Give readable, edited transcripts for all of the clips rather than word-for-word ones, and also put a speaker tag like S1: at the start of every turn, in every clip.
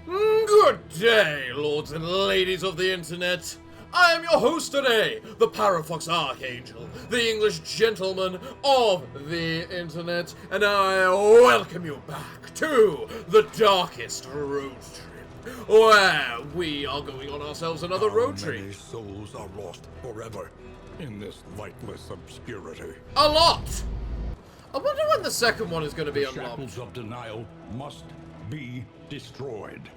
S1: Good day, lords and ladies of the internet. I am your host today, the Parafox Archangel, the English gentleman of the internet, and I welcome you back to the darkest road trip, where we are going on ourselves another road trip.
S2: Many souls are lost forever in this lightless obscurity.
S1: A lot! I wonder when the second one is going to be unlocked.
S2: Shackles of denial must be destroyed.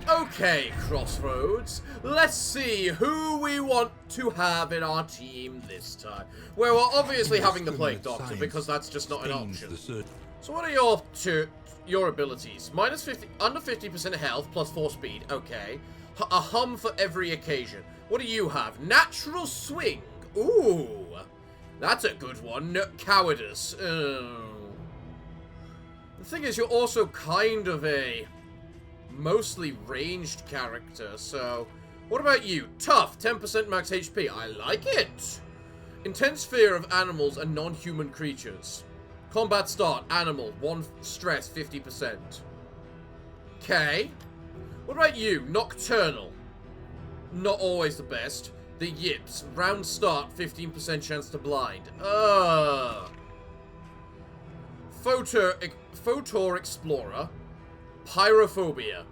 S1: Okay, Crossroads, let's see who we want to have in our team this time. Well, we're obviously having the Plague Doctor, because that's just not an option. So what are your abilities? Minus 50, under 50% health, plus 4 speed, okay. A hum for every occasion. What do you have? Natural swing. Ooh, that's a good one. No, cowardice. The thing is, you're also kind of a mostly ranged character, so what about you? Tough, 10% max HP. I like it. Intense fear of animals and non-human creatures. Combat start, animal, 1 stress, 50%. Okay. What about you? Nocturnal. Not always the best. The yips, round start, 15% chance to blind. Photor Explorer. Pyrophobia.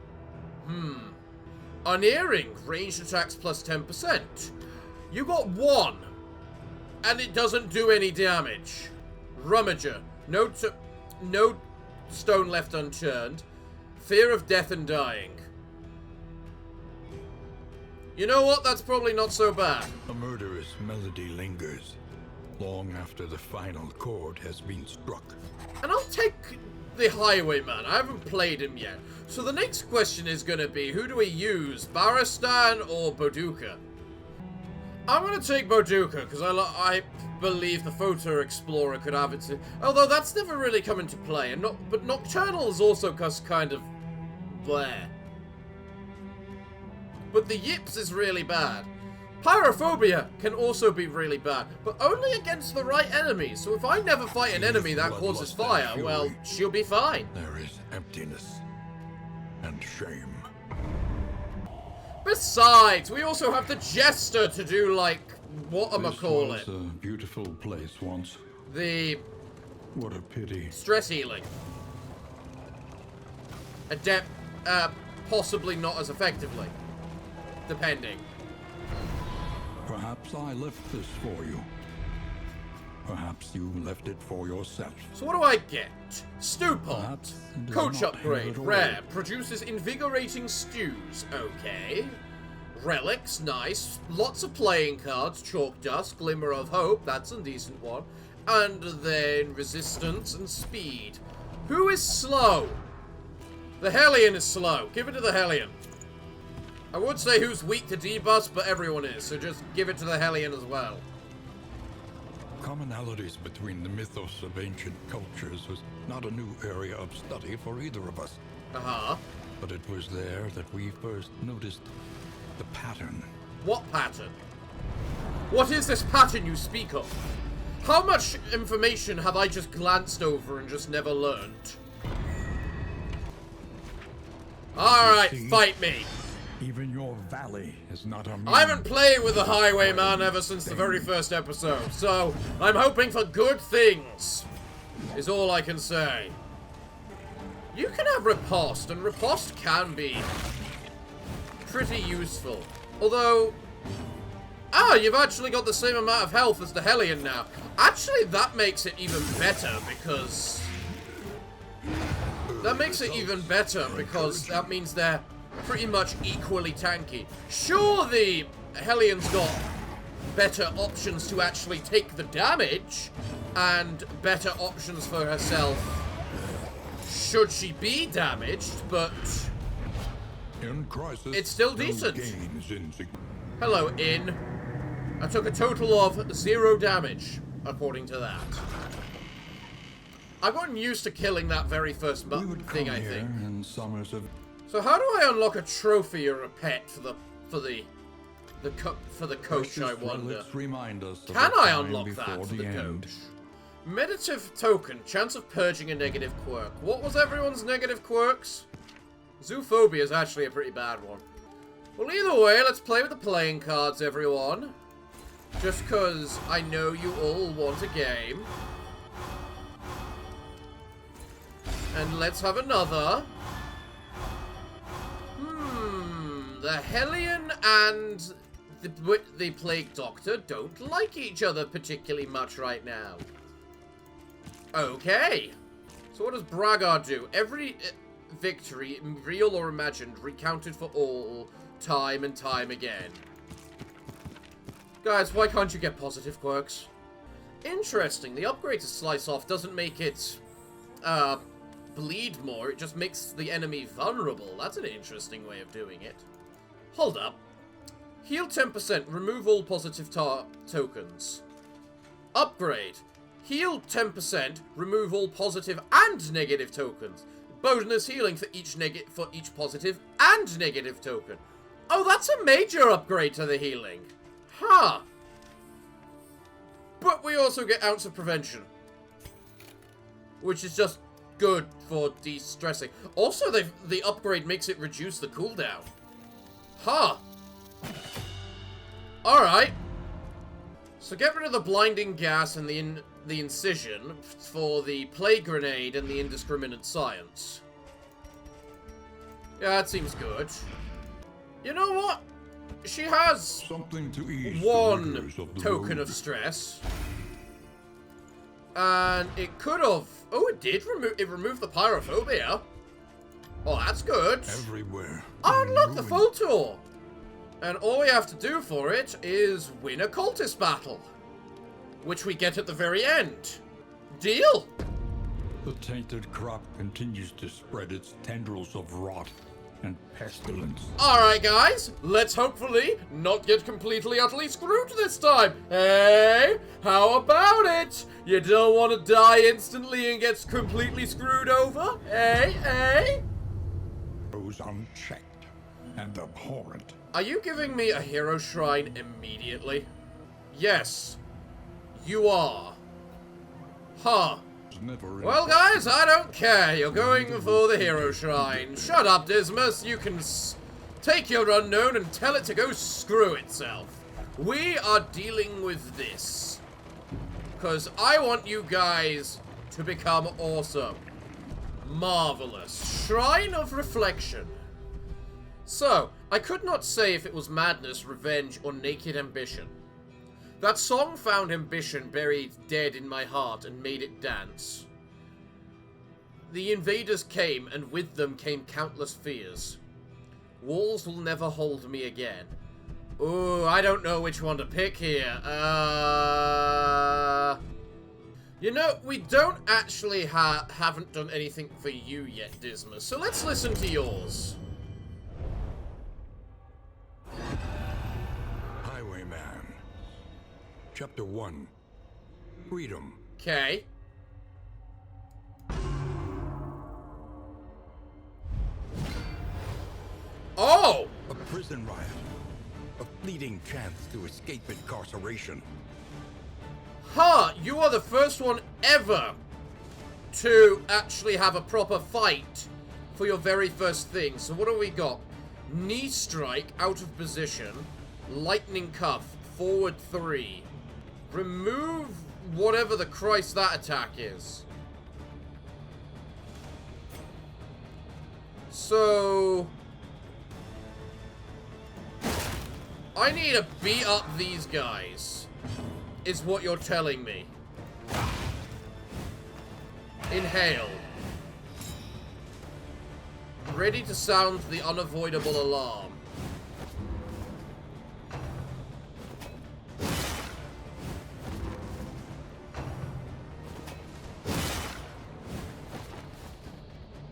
S1: Unearring, ranged attacks plus 10%. You got 1. And it doesn't do any damage. Rummager. No stone left unturned. Fear of death and dying. You know what? That's probably not so bad.
S2: A murderous melody lingers long after the final chord has been struck.
S1: And I'll take the Highwayman. I haven't played him yet. So the next question is going to be, who do we use? Baristan or Boduca? I'm going to take Boduca, because I believe the Photo Explorer could have it. Although that's never really come into play. But Nocturnal is also kind of bleh. But the yips is really bad. Pyrophobia can also be really bad, but only against the right enemies. So if I never fight an enemy that causes fire, well, she'll be fine.
S2: There is emptiness and shame.
S1: Besides, we also have the Jester to do, like, whatchamacallit.
S2: This was a beautiful place once.
S1: What
S2: a pity.
S1: Stress healing. Adept, possibly not as effectively. Depending.
S2: Perhaps I left this for you. Perhaps you left it for yourself.
S1: So what do I get? Stew pot. Coach upgrade. Rare. Produces invigorating stews. Okay. Relics. Nice. Lots of playing cards. Chalk dust. Glimmer of hope. That's a decent one. And then resistance and speed. Who is slow? The Hellion is slow. Give it to the Hellion. I would say who's weak to debuffs, but everyone is, so just give it to the Hellion as well.
S2: Commonalities between the mythos of ancient cultures was not a new area of study for either of us. But it was there that we first noticed the pattern.
S1: What pattern? What is this pattern you speak of? How much information have I just glanced over and just never learned? Alright, fight me!
S2: Even your valley is not a...
S1: I haven't played with the Highwayman ever since the very first episode, so I'm hoping for good things, is all I can say. You can have Riposte, and Riposte can be pretty useful. Although... you've actually got the same amount of health as the Hellion now. Actually, that makes it even better, because... That means they're pretty much equally tanky. Sure, the Hellion's got better options to actually take the damage, and better options for herself should she be damaged, but
S2: in crisis,
S1: it's still decent. Hello, Inn. I took a total of 0 damage, according to that. I've gotten used to killing that very first thing, I think. So how do I unlock a trophy or a pet for the coach, I wonder? Can I unlock that for the coach? Meditative token. Chance of purging a negative quirk. What was everyone's negative quirks? Zoophobia is actually a pretty bad one. Well, either way, let's play with the playing cards, everyone. Just because I know you all want a game. And let's have another. The Hellion and the Plague Doctor don't like each other particularly much right now. Okay. So what does Bragar do? Every victory, real or imagined, recounted for all, time and time again. Guys, why can't you get positive quirks? Interesting. The upgrade to Slice Off doesn't make it, bleed more. It just makes the enemy vulnerable. That's an interesting way of doing it. Hold up. Heal 10%. Remove all positive tokens. Upgrade. Heal 10%. Remove all positive and negative tokens. Bonus healing for each positive and negative token. Oh, that's a major upgrade to the healing. Huh. But we also get Ounce of Prevention, which is just good for de-stressing. Also, the upgrade makes it reduce the cooldown. Huh. Alright. So get rid of the Blinding Gas and the Incision for the Plague Grenade and the Indiscriminate Science. Yeah, that seems good. You know what? She has
S2: something to ease
S1: one token of stress. And it could have... Oh, it did remove... It removed the Pyrophobia. Oh, that's good.
S2: Everywhere.
S1: Oh, and look, the full tour. And all we have to do for it is win a cultist battle, which we get at the very end. Deal.
S2: The tainted crop continues to spread its tendrils of rot and pestilence.
S1: Alright, guys. Let's hopefully not get completely, utterly screwed this time. Hey? How about it? You don't want to die instantly and get completely screwed over? Hey? Hey?
S2: Goes unchecked and abhorrent.
S1: Are you giving me a hero shrine immediately? Yes. You are. Huh. Well, guys, I don't care. You're going for the hero shrine. Shut up, Dismas. You can take your unknown and tell it to go screw itself. We are dealing with this. Because I want you guys to become awesome. Marvelous. Shrine of Reflection. So, I could not say if it was madness, revenge, or naked ambition. That song found ambition buried dead in my heart and made it dance. The invaders came, and with them came countless fears. Walls will never hold me again. Ooh, I don't know which one to pick here. You know, we don't actually haven't done anything for you yet, Dismas, so let's listen to yours.
S2: Highwayman. Chapter 1. Freedom.
S1: Okay. Oh!
S2: A prison riot. A fleeting chance to escape incarceration.
S1: Huh, you are the first one ever to actually have a proper fight for your very first thing. So what do we got? Knee strike, out of position. Lightning cuff, forward 3. Remove whatever the Christ that attack is. So... I need to beat up these guys, is what you're telling me. Inhale. Ready to sound the unavoidable alarm.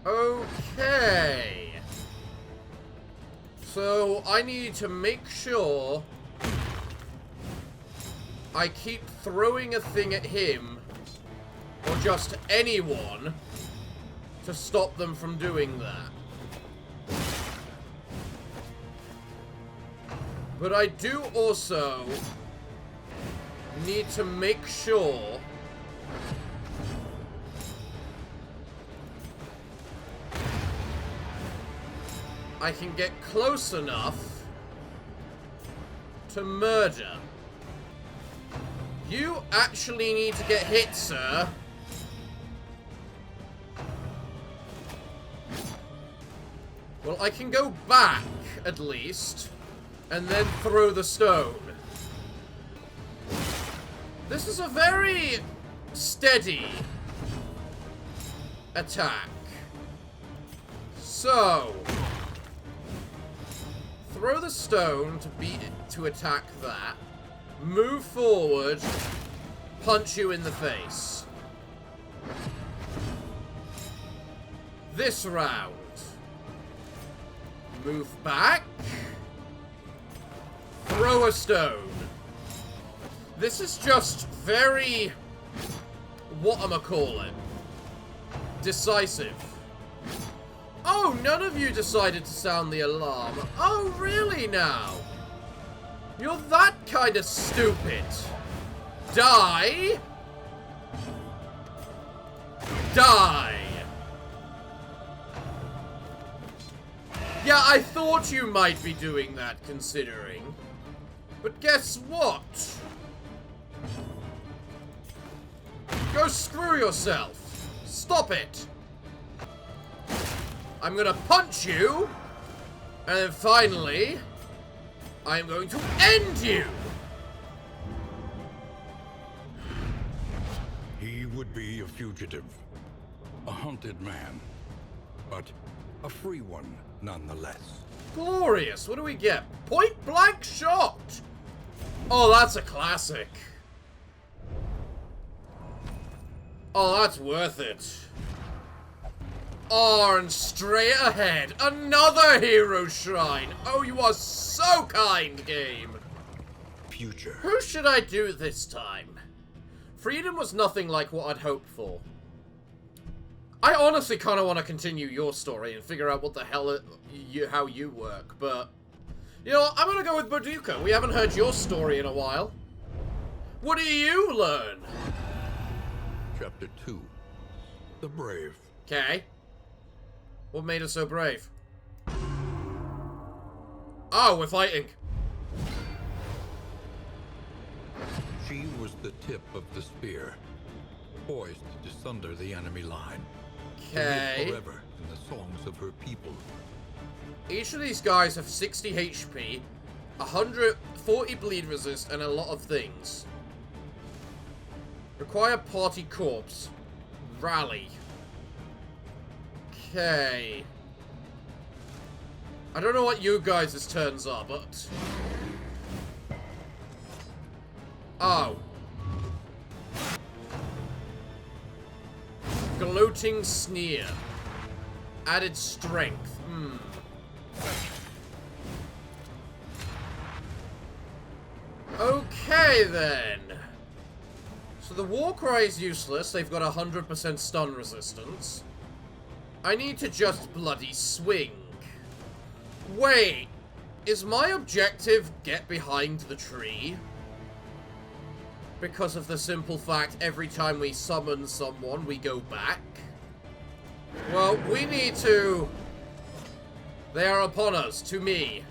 S1: Okay. So, I need to make sure I keep throwing a thing at him, or just anyone, to stop them from doing that. But I do also need to make sure I can get close enough to murder. You actually need to get hit, sir. Well, I can go back, at least, and then throw the stone. This is a very steady attack. So, throw the stone to attack that. Move forward, punch you in the face. This round, move back, throw a stone. This is just very, whatchamacallit, decisive. Oh, none of you decided to sound the alarm. Oh, really now? You're that kind of stupid. Die. Die. Yeah, I thought you might be doing that, considering. But guess what? Go screw yourself. Stop it. I'm gonna punch you. And then finally, I'm going to end you.
S2: He would be a fugitive, a hunted man, but a free one nonetheless.
S1: Glorious. What do we get? Point blank shot. Oh, that's a classic. Oh, that's worth it. Oh, and straight ahead, another hero shrine. Oh, you are so kind, game.
S2: Future.
S1: Who should I do this time? Freedom was nothing like what I'd hoped for. I honestly kind of want to continue your story and figure out what the hell how you work, but you know what? I'm gonna go with Boduca. We haven't heard your story in a while. What do you learn?
S2: Chapter 2. The Brave.
S1: Okay. What made us so brave? Oh, we're fighting.
S2: She was the tip of the spear, poised to sunder the enemy line.
S1: Okay.
S2: Forever in the songs of her people.
S1: Each of these guys have 60 HP, 140 bleed resist, and a lot of things. Require party corpse. Rally. Okay. I don't know what you guys' turns are, but... Oh. Gloating sneer. Added strength. Okay, then. So the war cry is useless. They've got 100% stun resistance. I need to just bloody swing. Wait. Is my objective get behind the tree? Because of the simple fact every time we summon someone, we go back? Well, we need to... They are upon us, to me.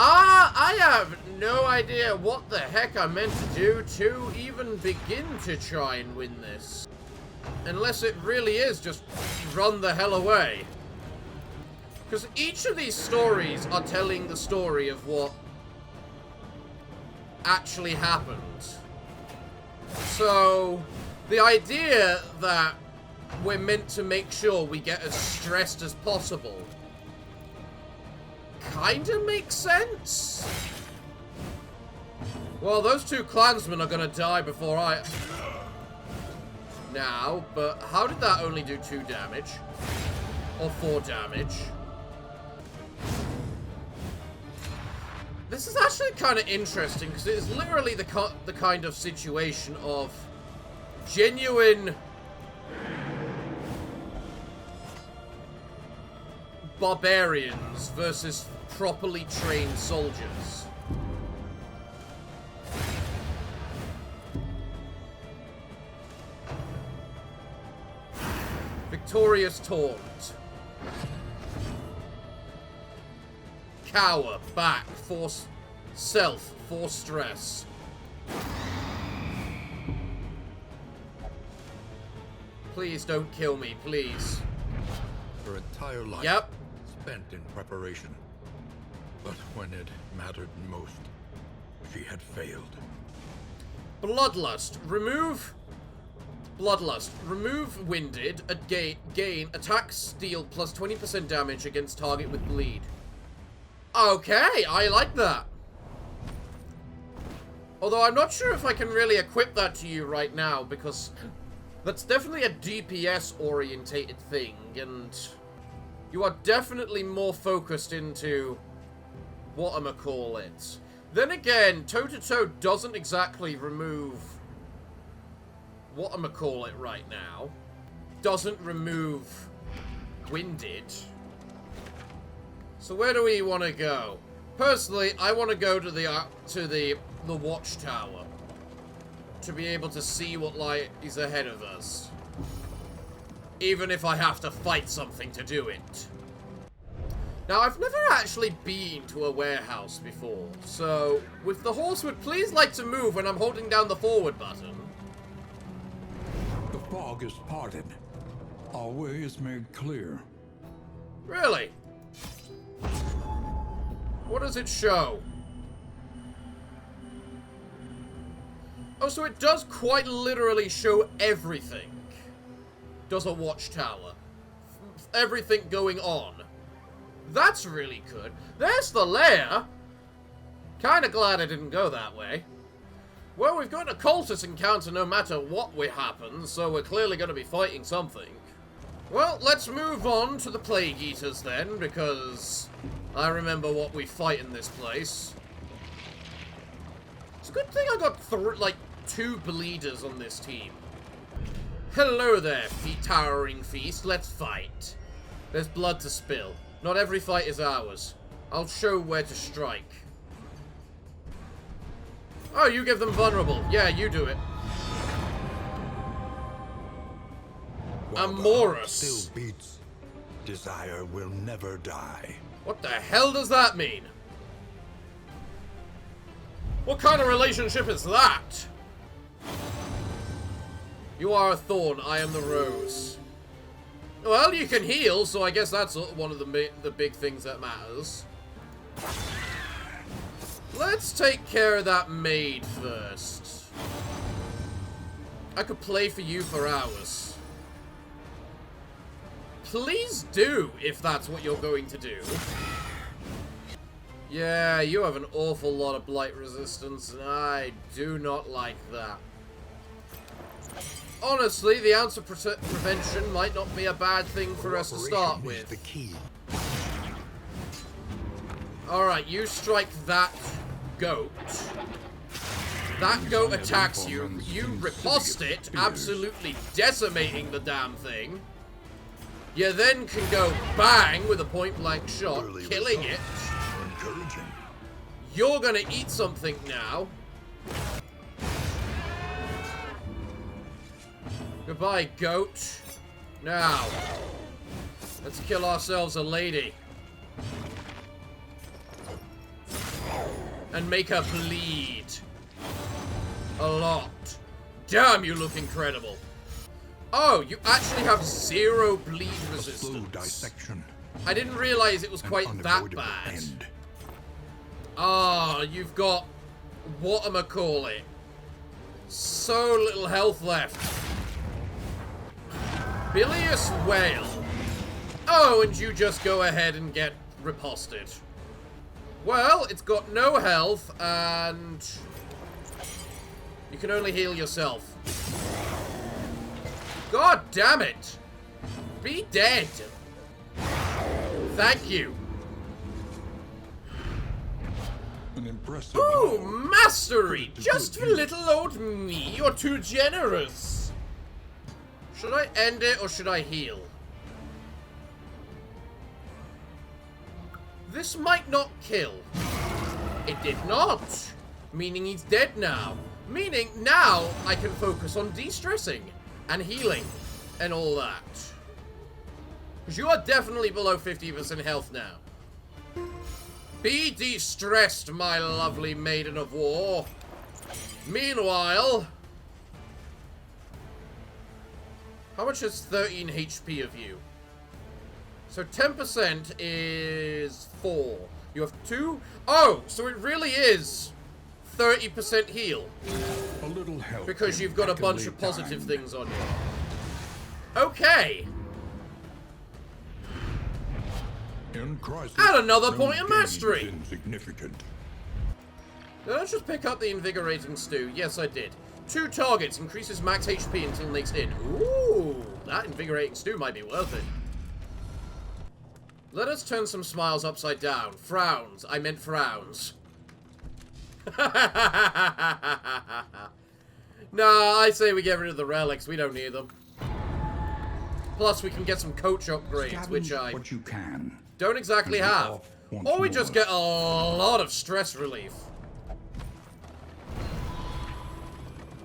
S1: I have no idea what the heck I'm meant to do to even begin to try and win this. Unless it really is just run the hell away. Because each of these stories are telling the story of what actually happened. So, the idea that we're meant to make sure we get as stressed as possible kinda makes sense. Well, those two clansmen are gonna die before I... Now, but how did that only do 2 damage? Or 4 damage? This is actually kind of interesting, because it is literally the kind of situation of genuine barbarians versus properly trained soldiers. Victorious Taunt. Cower. Back. Force. Self. Force stress. Please don't kill me, please.
S2: Her entire life spent in preparation. But when it mattered most, she had failed.
S1: Bloodlust. Remove... Bloodlust. Remove Winded. Gain attack steal plus 20% damage against target with bleed. Okay, I like that. Although I'm not sure if I can really equip that to you right now, because that's definitely a DPS-orientated thing, and you are definitely more focused into whatchamacallit. Then again, toe-to-toe doesn't exactly remove whatchamacallit right now. Doesn't remove Winded. So where do we want to go? Personally, I want to go to the Watchtower to be able to see what lies ahead of us. Even if I have to fight something to do it. Now, I've never actually been to a warehouse before, so if the horse would please like to move when I'm holding down the forward button.
S2: The fog is parted. Our way is made clear.
S1: Really? What does it show? Oh, so it does quite literally show everything. Does a watchtower. Everything going on. That's really good. There's the lair. Kinda glad I didn't go that way. Well, we've got a cultist encounter no matter what happens, so we're clearly going to be fighting something. Well, let's move on to the Plague Eaters then, because I remember what we fight in this place. It's a good thing I got, like, 2 bleeders on this team. Hello there, towering feast. Let's fight. There's blood to spill. Not every fight is ours. I'll show where to strike. Oh, you give them vulnerable. Yeah, you do it. Amorous.
S2: Still beats. Desire will never die.
S1: What the hell does that mean? What kind of relationship is that? You are a thorn, I am the rose. Well, you can heal, so I guess that's one of the big things that matters. Let's take care of that maid first. I could play for you for hours. Please do, if that's what you're going to do. Yeah, you have an awful lot of blight resistance, and I do not like that. Honestly, the ounce of prevention might not be a bad thing for us to start with.
S2: The key.
S1: Alright, you strike that goat. That goat attacks you. You riposte it, absolutely decimating the damn thing. You then can go bang with a point-blank shot, killing it. You're gonna eat something now. Goodbye, goat. Now, let's kill ourselves a lady. And make her bleed. A lot. Damn, you look incredible. Oh, you actually have 0 bleed resistance.
S2: Slow dissection.
S1: I didn't realize it was quite that bad.
S2: End.
S1: Ah, you've got whatchamacallit. So little health left. Bilious Whale. Oh, and you just go ahead and get riposted. Well, it's got no health, and you can only heal yourself. God damn it! Be dead! Thank you.
S2: An impressive.
S1: Ooh, mastery! Just for little old me, you're too generous. Should I end it or should I heal? This might not kill. It did not. Meaning he's dead now. Meaning now I can focus on de-stressing and healing and all that. Because you are definitely below 50% health now. Be de-stressed, my lovely maiden of war. Meanwhile... How much is 13 HP of you? So 10% is 4. You have 2? Oh, so it really is 30% heal.
S2: A little help.
S1: Because you've got a bunch of positive things on you. Okay.
S2: In crisis,
S1: and another point of mastery.
S2: Insignificant.
S1: Did I just pick up the invigorating stew? Yes, I did. 2 targets, increases max HP until next hit. Ooh, that invigorating stew might be worth it. Let us turn some smiles upside down. Frowns. I meant frowns. No, I say we get rid of the relics. We don't need them. Plus, we can get some coach upgrades, which I
S2: what you can.
S1: Don't exactly have. Or we just get a lot of stress relief.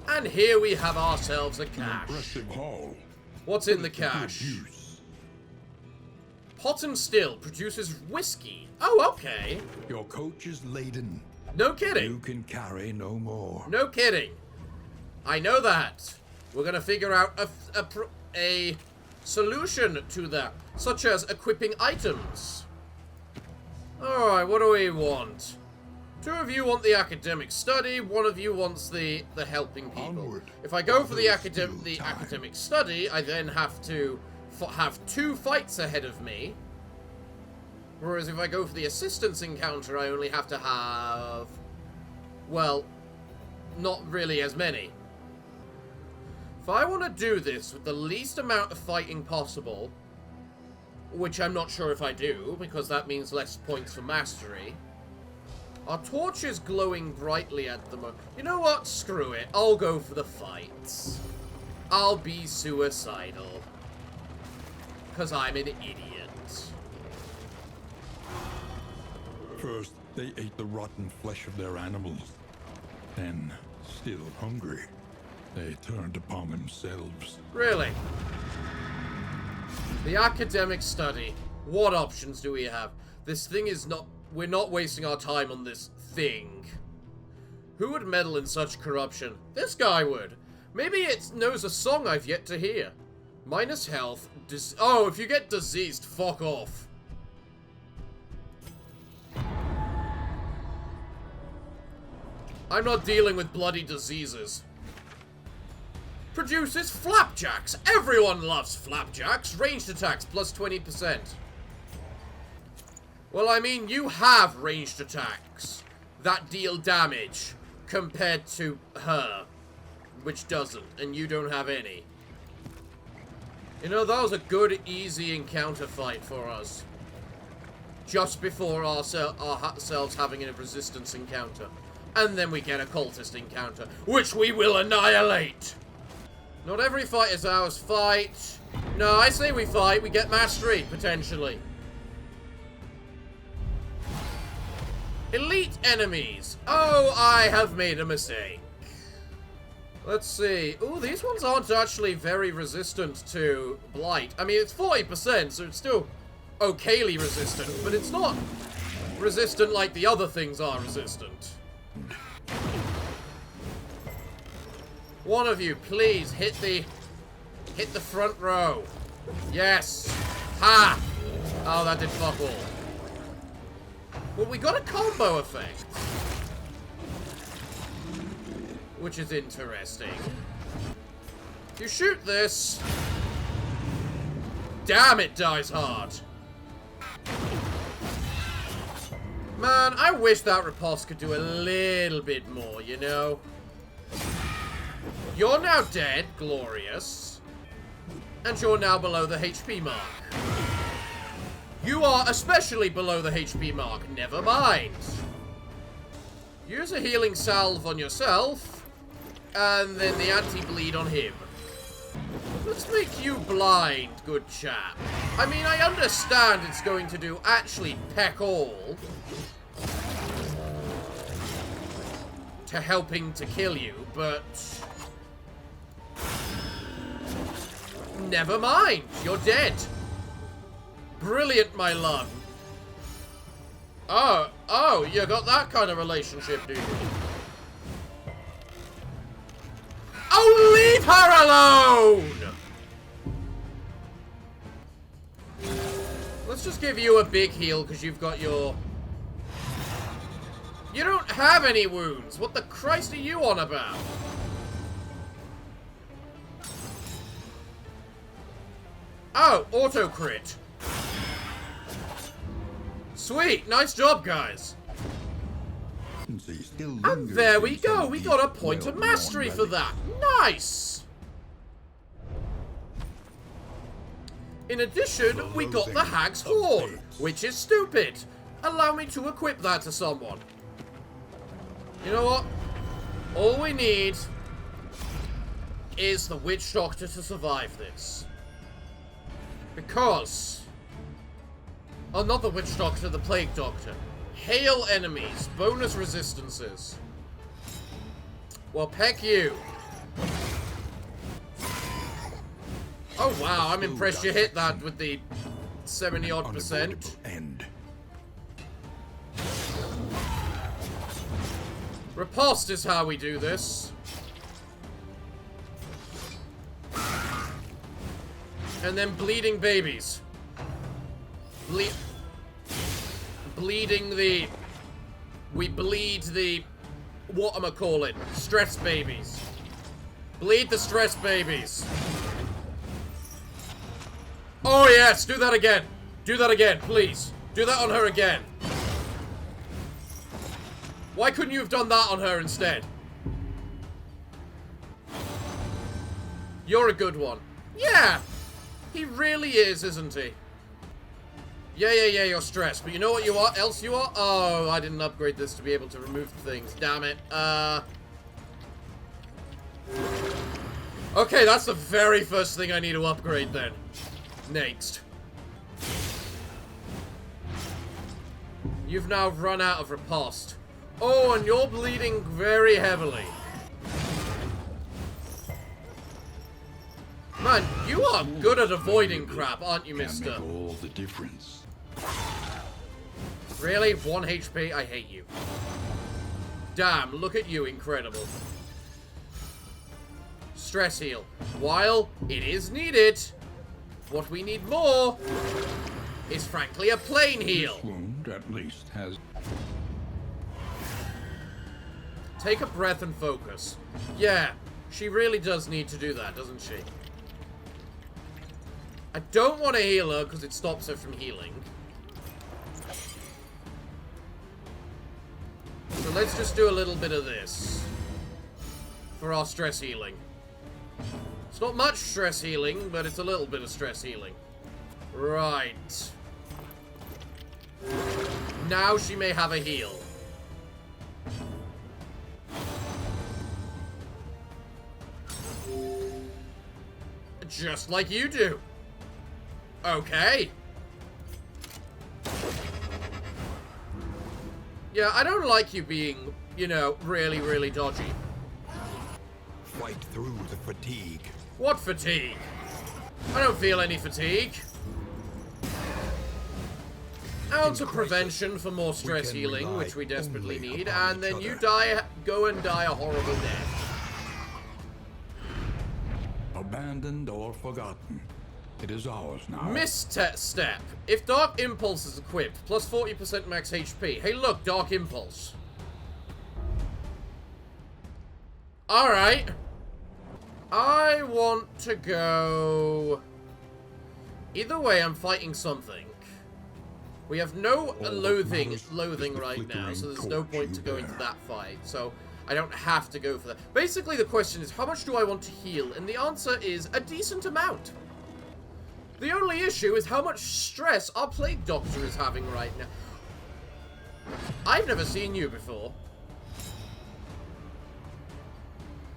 S1: And here we have ourselves a cache. What's in the cache? Pot and Still produces whiskey. Oh, okay.
S2: Your coach is laden.
S1: No kidding.
S2: You can carry no more.
S1: No kidding. I know that. We're gonna figure out a solution to that, such as equipping items. Alright, what do we want? 2 of you want the academic study, 1 of you wants the helping people.
S2: Onward.
S1: If I go for the academic study, I then have to have 2 fights ahead of me. Whereas if I go for the assistance encounter, I only have to have... well, not really as many. If I want to do this with the least amount of fighting possible, which I'm not sure if I do, because that means less points for mastery. Our torch is glowing brightly at the moment. You know what? Screw it. I'll go for the fights. I'll be suicidal. Because I'm an idiot.
S2: First, they ate the rotten flesh of their animals. Then, still hungry, they turned upon themselves.
S1: Really? The academic study. What options do we have? This thing is not... we're not wasting our time on this thing. Who would meddle in such corruption? This guy would. Maybe it knows a song I've yet to hear. Minus health. Oh, if you get diseased, fuck off. I'm not dealing with bloody diseases. Produces flapjacks. Everyone loves flapjacks. Ranged attacks plus 20%. Well, I mean, you have ranged attacks that deal damage compared to her, which doesn't, and you don't have any. You know, that was a good, easy encounter fight for us. Just before ourselves having a resistance encounter. And then we get a cultist encounter, which we will annihilate! Not every fight is ours. Fight. No, I say we fight. We get mastery, potentially. Elite enemies. Oh, I have made a mistake. Let's see. Ooh, these ones aren't actually very resistant to blight. I mean, it's 40%, so it's still okayly resistant, but it's not resistant like the other things are resistant. One of you, please, hit the front row. Yes. Ha! Oh, that did fuck all. Well, we got a combo effect. Which is interesting. You shoot this. Damn, it dies hard. Man, I wish that riposte could do a little bit more, you know? You're now dead, glorious. And you're now below the HP mark. You are especially below the HP mark, never mind. Use a healing salve on yourself, and then the anti-bleed on him. Let's make you blind, good chap. I mean, I understand it's going to do actually peck all to helping to kill you, but never mind, you're dead. Brilliant, my love. Oh, you got that kind of relationship, do you? Oh, leave her alone! Let's just give you a big heal, because you've got your... You don't have any wounds. What the Christ are you on about? Oh, auto crit. Sweet, nice job, guys. And there we go. We got a point of mastery for that. Nice. In addition, we got the Hag's Horn, which is stupid. Allow me to equip that to someone. You know what? All we need is the Witch Doctor to survive this. Because... Oh, not the Witch Doctor, the Plague Doctor. Hail enemies, bonus resistances. Well, peck you. Oh, wow, I'm impressed you hit that with the 70-odd%. Riposte is how we do this. And then bleeding babies. Bleeding the... We bleed the... Whatchamacallit? Stress babies. Bleed the stress babies. Oh yes, do that again. Do that again, please. Do that on her again. Why couldn't you have done that on her instead? You're a good one. Yeah! He really is, isn't he? Yeah, you're stressed. But you know what you are? Else you are? Oh, I didn't upgrade this to be able to remove things. Damn it. Okay, that's the very first thing I need to upgrade then. Next. You've now run out of riposte. Oh, and you're bleeding very heavily. Man, you are good at avoiding crap, aren't you, mister?
S2: All the difference.
S1: Really? 1 HP? I hate you. Damn, look at you, incredible. Stress heal. While it is needed, what we need more is frankly a plain heal.
S2: This wound at least has...
S1: Take a breath and focus. Yeah, she really does need to do that, doesn't she? I don't want to heal her because it stops her from healing. So let's just do a little bit of this for our stress healing. It's not much stress healing, but it's a little bit of stress healing. Right. Now she may have a heal. Just like you do. Okay. Yeah, I don't like you being, you know, really, really dodgy.
S2: Fight through the fatigue.
S1: What fatigue? I don't feel any fatigue. Ounce of prevention for more stress healing, which we desperately need, and then you go and die a horrible death.
S2: Abandoned or forgotten. It is ours now.
S1: Misstep. If Dark Impulse is equipped, plus 40% max HP. Hey look, Dark Impulse. Alright. I want to go... Either way, I'm fighting something. We have no loathing right now, so there's no point to go into that fight. So I don't have to go for that. Basically, the question is, how much do I want to heal? And the answer is a decent amount. The only issue is how much stress our Plague Doctor is having right now. I've never seen you before.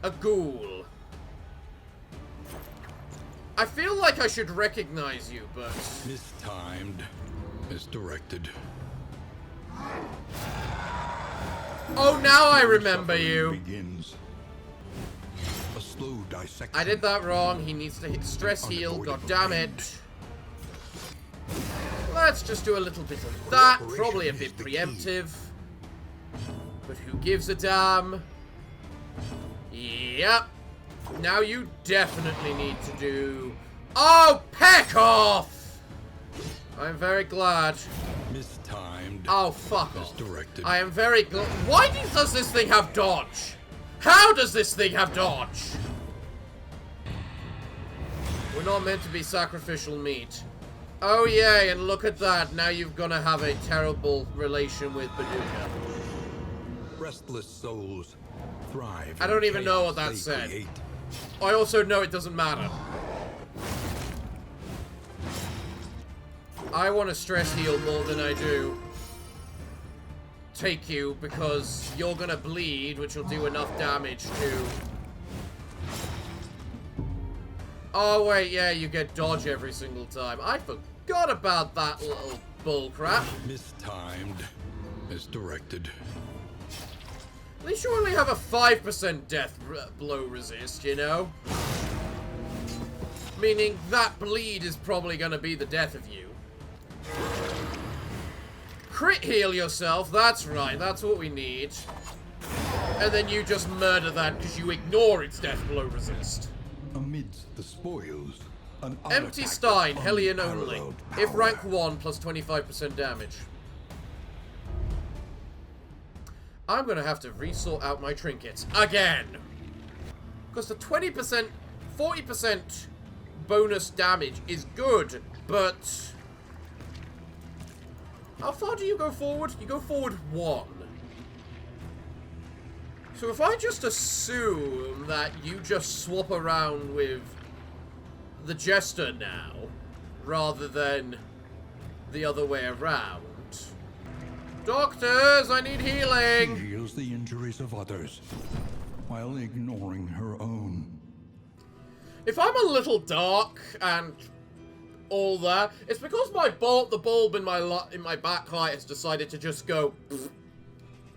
S1: A ghoul. I feel like I should recognize you, but...
S2: Mistimed. Misdirected.
S1: Oh, now I remember you.
S2: Begins. A slow dissection.
S1: I did that wrong. He needs to hit stress heal. God damn it. Let's just do a little bit of that. Probably a bit preemptive. But who gives a damn? Yep. Now you definitely need to do... Oh, peck off! I'm very glad.
S2: Mistimed.
S1: Oh, fuck off.
S2: Misdirected.
S1: I am very glad. Why does this thing have dodge? How does this thing have dodge? We're not meant to be sacrificial meat. Oh, yay, and look at that. Now you're gonna have a terrible relation with Baduka.
S2: Restless souls thrive.
S1: I don't even know what that said.
S2: Create.
S1: I also know it doesn't matter. I want to stress heal more than I do take you, because you're gonna bleed, which will do enough damage to... Oh wait, yeah, you get dodge every single time. I forgot about that little bullcrap.
S2: Mistimed. Misdirected.
S1: At least you only have a 5% death blow resist, you know? Meaning that bleed is probably gonna be the death of you. Crit heal yourself, that's right, that's what we need. And then you just murder that because you ignore its death blow resist.
S2: Amidst the spoils, an
S1: Empty Stein, Hellion only. If rank 1 plus 25% damage. I'm gonna have to resort out my trinkets again. Because the 20%, 40% bonus damage is good, but... How far do you go forward? You go forward 1. So if I just assume that you just swap around with the Jester now, rather than the other way around. Doctors, I need healing!
S2: She heals the injuries of others, while ignoring her own.
S1: If I'm a little dark and all that, it's because the bulb in my backlight has decided to just go pfft,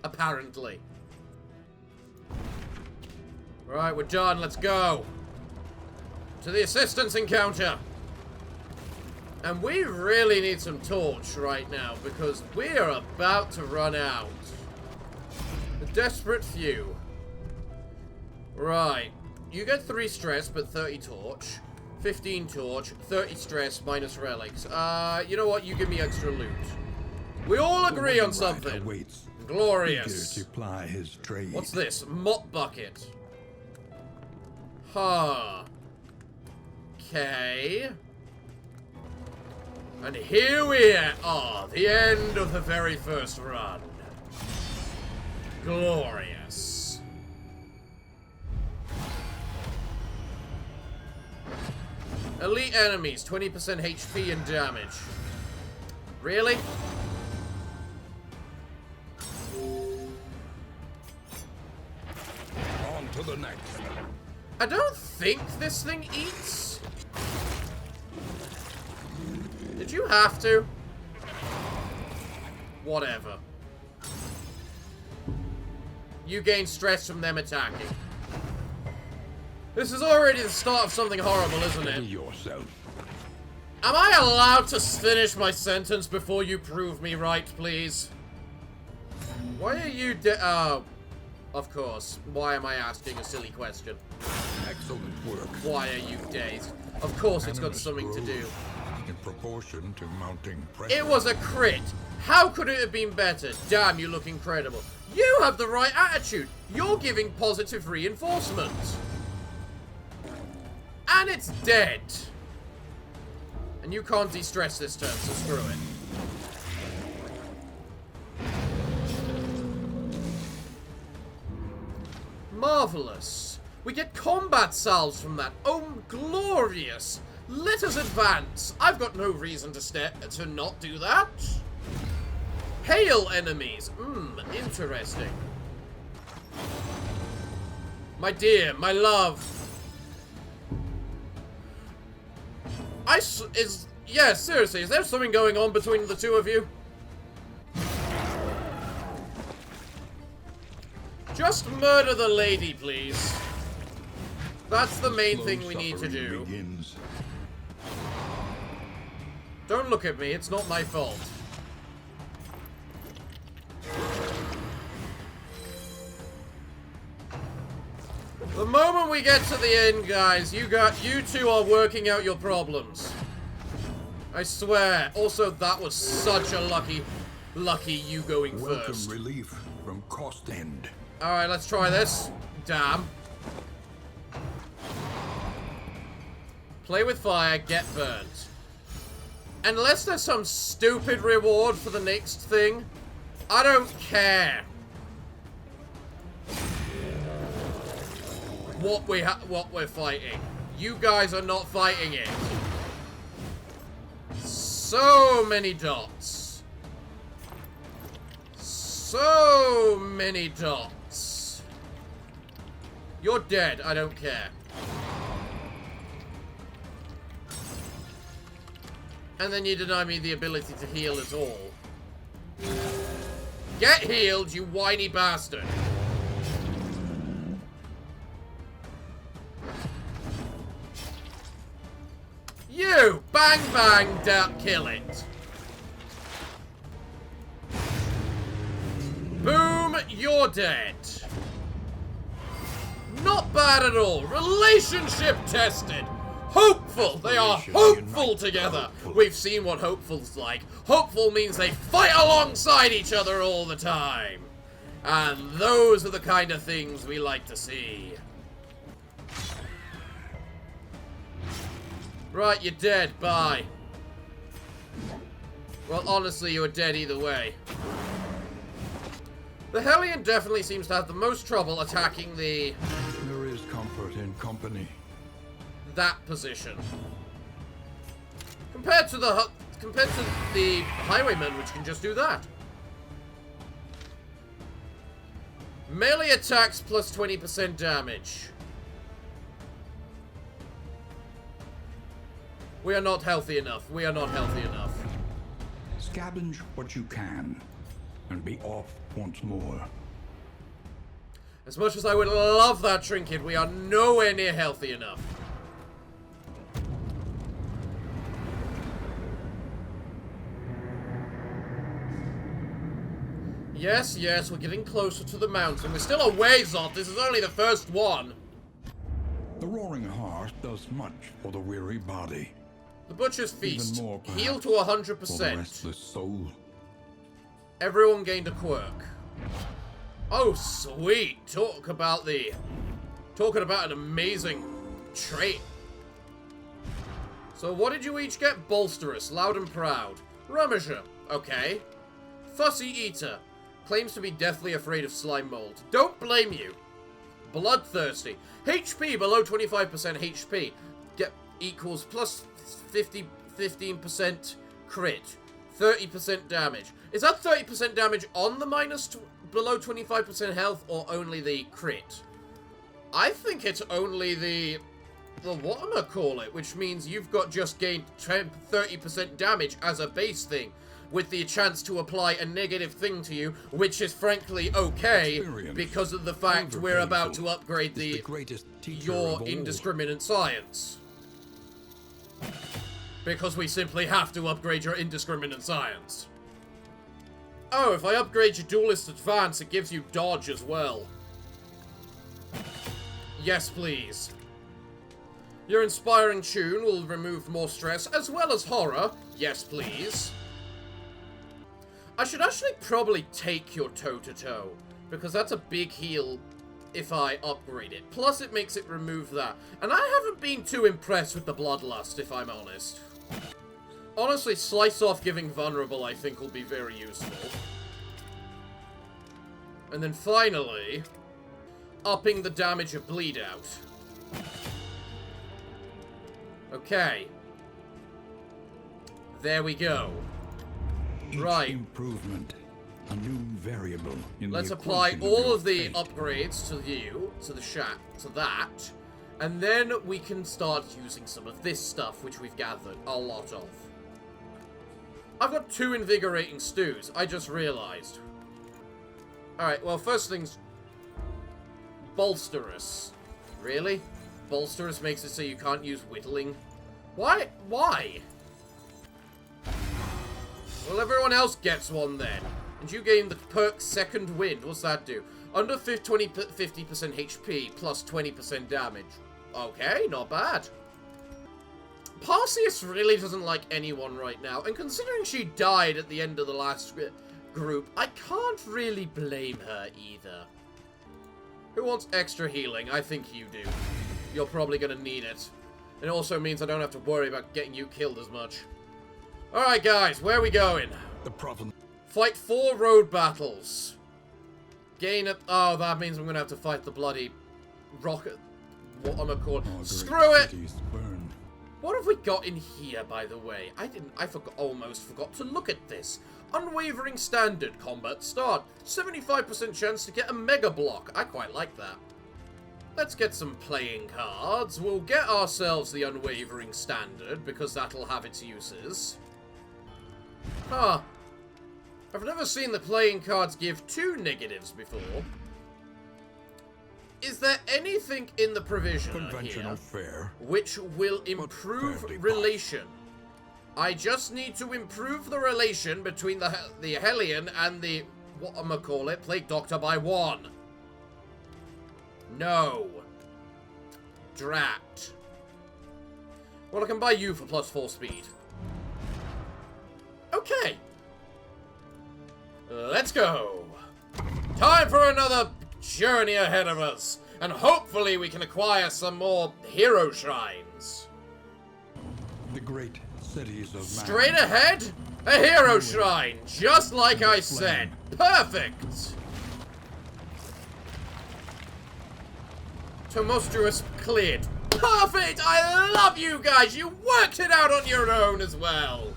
S1: apparently. Right, we're done. Let's go to the assistance encounter. And we really need some torch right now because we're about to run out. The desperate few. Right. You get 3 stress, but 30 torch. 15 torch, 30 stress, minus relics. You know what? You give me extra loot. We all agree on something. Glorious.
S2: To ply his trade.
S1: What's this? Mop bucket. Huh. Okay. And here we are, the end of the very first run. Glorious. Elite enemies, 20% HP and damage. Really?
S2: On to the next.
S1: I don't think this thing eats. Did you have to? Whatever. You gain stress from them attacking. This is already the start of something horrible, isn't it?
S2: Yourself.
S1: Am I allowed to finish my sentence before you prove me right, please? Why are you oh, of course. Why am I asking a silly question?
S2: Excellent work.
S1: Why are you dazed? Of course it's got something to do.
S2: In proportion to mounting pressure.
S1: It was a crit. How could it have been better? Damn, you look incredible. You have the right attitude. You're giving positive reinforcement. And it's dead. And you can't de-stress this turn, so screw it. Marvelous. We get combat salves from that. Oh, glorious. Let us advance. I've got no reason to not do that. Hail enemies. Interesting. My dear, my love. Yeah, seriously, is there something going on between the two of you? Just murder the lady, please. That's the main thing we need to do.
S2: Begins.
S1: Don't look at me, it's not my fault. The moment we get to the end, guys, you two are working out your problems. I swear. Also, that was such a lucky you going first.
S2: Welcome relief from Cost End.
S1: Alright, let's try this. Damn. Play with fire, get burnt. Unless there's some stupid reward for the next thing, I don't care. What we're fighting. You guys are not fighting it. So many dots. So many dots. You're dead, I don't care. And then you deny me the ability to heal at all. Get healed, you whiny bastard. You! Bang bang, kill it. Boom, you're dead. Not bad at all. Relationship tested. Hopeful! They are hopeful together! We've seen what hopeful's like. Hopeful means they fight alongside each other all the time. And those are the kind of things we like to see. Right, you're dead. Bye. Well, honestly, you were dead either way. The Hellion definitely seems to have the most trouble attacking the...
S2: There is comfort in company.
S1: That position. Compared to the Highwayman, which can just do that. Melee attacks plus 20% damage. We are not healthy enough. We are not healthy enough.
S2: Scavenge what you can, and be off once more.
S1: As much as I would love that trinket, we are nowhere near healthy enough. Yes, yes, we're getting closer to the mountain. We're still a ways off. This is only the first one.
S2: The Roaring Hearth does much for the weary body.
S1: The Butcher's Feast.
S2: Even more,
S1: Heal to 100%.
S2: For the restless soul.
S1: Everyone gained a quirk. Oh, sweet. Talking about an amazing trait. So what did you each get? Bolsterous, Loud and Proud. Rummager. Okay. Fussy Eater. Claims to be deathly afraid of slime mold. Don't blame you. Bloodthirsty. HP below 25% HP. Get equals plus 15% crit. 30% damage. Is that 30% damage on the below 25% health or only the crit? I think it's only the whatchamacallit, which means you've got just gained 30% damage as a base thing, with the chance to apply a negative thing to you, which is frankly okay because of the fact we're about to upgrade your indiscriminate science. Because we simply have to upgrade your indiscriminate science. Oh, if I upgrade your Duelist Advance, it gives you dodge as well. Yes, please. Your Inspiring Tune will remove more stress as well as horror. Yes, please. I should actually probably take your toe-to-toe, because that's a big heal if I upgrade it. Plus, it makes it remove that. And I haven't been too impressed with the Bloodlust, if I'm honest. Honestly, Slice Off giving Vulnerable, I think, will be very useful. And then finally, upping the damage of Bleed Out. Okay. There we go. Right.
S2: Improvement. A new variable in
S1: Let's
S2: the
S1: apply
S2: equation
S1: all of
S2: your
S1: the
S2: fate.
S1: upgrades to you, to that, and then we can start using some of this stuff, which we've gathered a lot of. I've got 2 invigorating stews, I just realized. Alright, well, first things... Bolsterous. Really? Bolsterous makes it so you can't use whittling? Why? Why? Well, everyone else gets one then. And you gain the perk Second Wind. What's that do? Under 50% HP, plus 20% damage. Okay, not bad. Parseus really doesn't like anyone right now, and considering she died at the end of the last group, I can't really blame her either. Who wants extra healing? I think you do. You're probably gonna need it. It also means I don't have to worry about getting you killed as much. Alright guys, where are we going?
S2: The problem.
S1: Fight 4 road battles. Gain a... Oh, that means I'm gonna have to fight the bloody rocket... What am I called? Screw it!
S2: Burn.
S1: What have we got in here, by the way? I almost forgot to look at this. Unwavering standard combat start. 75% chance to get a mega block. I quite like that. Let's get some playing cards. We'll get ourselves the unwavering standard, because that'll have its uses. Huh. I've never seen the playing cards give 2 negatives before. Is there anything in the provision here
S2: fair,
S1: which will improve relation? I just need to improve the relation between the Hellion and the whatchamacallit Plague Doctor by 1. No. Drat. Well, I can buy you for +4 speed. Okay. Let's go. Time for another journey ahead of us, and hopefully we can acquire some more hero shrines.
S2: The great cities of man.
S1: Straight ahead, a hero shrine, just like I said. Perfect. Tomostruous cleared. Perfect. I love you guys. You worked it out on your own as well.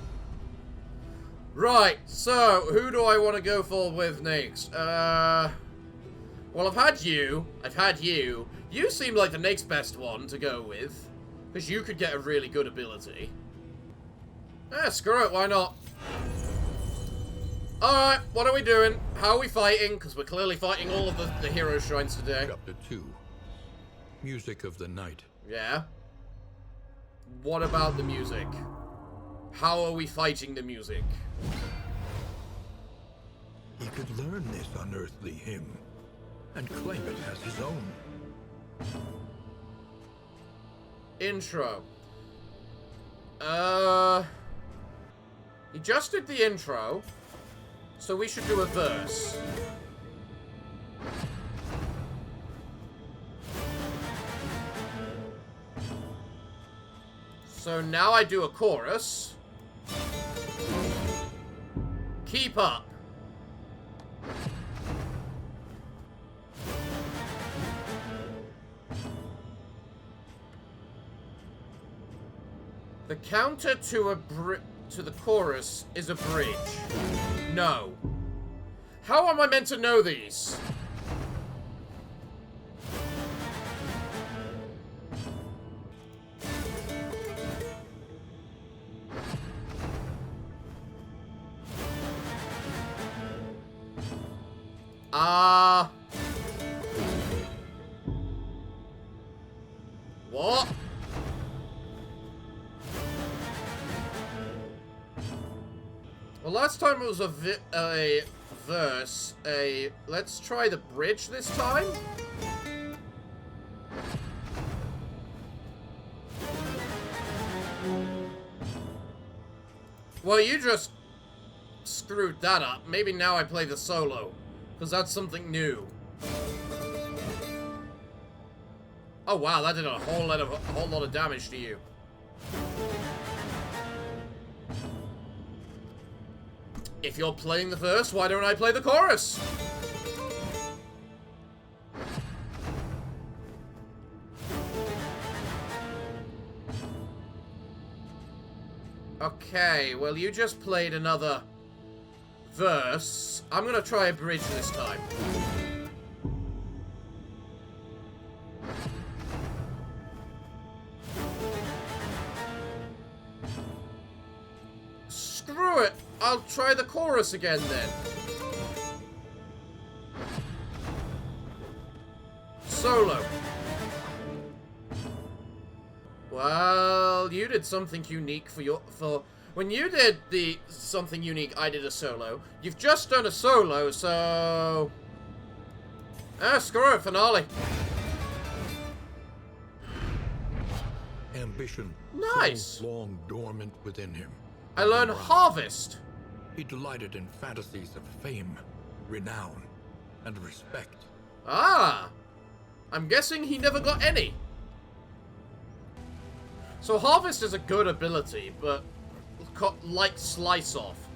S1: Right. So who do I want to go for with next? Well, I've had you. You seem like the next best one to go with. Because you could get a really good ability. Screw it, why not? Alright, what are we doing? How are we fighting? Because we're clearly fighting all of the hero shrines today.
S2: Chapter 2. Music of the Night.
S1: Yeah? What about the music? How are we fighting the music?
S2: He could learn this unearthly hymn and claim it as his own.
S1: Intro. He just did the intro, so we should do a verse. So now I do a chorus. Keep up. The counter to the chorus is a bridge. No. How am I meant to know these? What? Well, last time it was a verse. Let's try the bridge this time. Well, you just screwed that up. Maybe now I play the solo, because that's something new. Oh wow, that did a whole lot of damage to you. If you're playing the verse, why don't I play the chorus? Okay, well you just played another verse. I'm gonna try a bridge this time. Screw it! I'll try the chorus again then. Solo. Well, you did something unique for When you did the something unique, I did a solo. You've just done a solo, so... screw it, finale.
S2: Ambition.
S1: Nice.
S2: So long dormant within him.
S1: I learned harvest.
S2: He delighted in fantasies of fame, renown, and respect.
S1: Ah. I'm guessing he never got any. So harvest is a good ability, but like slice off,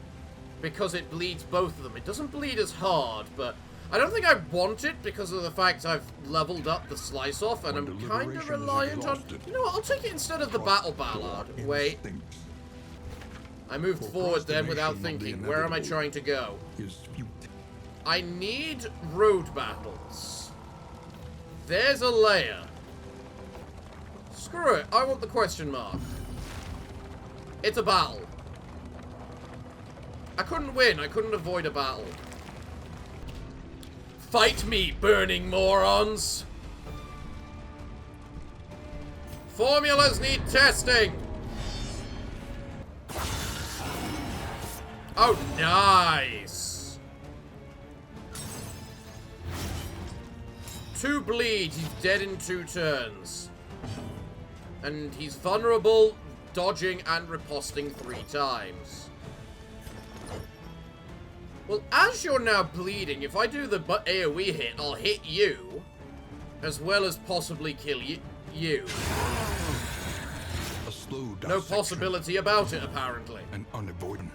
S1: because it bleeds both of them. It doesn't bleed as hard, but I don't think I want it because of the fact I've leveled up the slice off, and I'm kind of reliant on... You know what, I'll take it instead of the battle ballad. Wait. I moved forward then without thinking. Where am I trying to go? I need road battles. There's a layer. Screw it, I want the question mark. It's a battle. I couldn't win, I couldn't avoid a battle. Fight me, burning morons! Formulas need testing! Oh, nice! 2 bleed, he's dead in 2 turns. And he's vulnerable, dodging and riposting 3 times. Well, as you're now bleeding, if I do the AoE hit, I'll hit you, as well as possibly kill you.
S2: A slow
S1: no possibility about it, apparently.
S2: An unavoidable.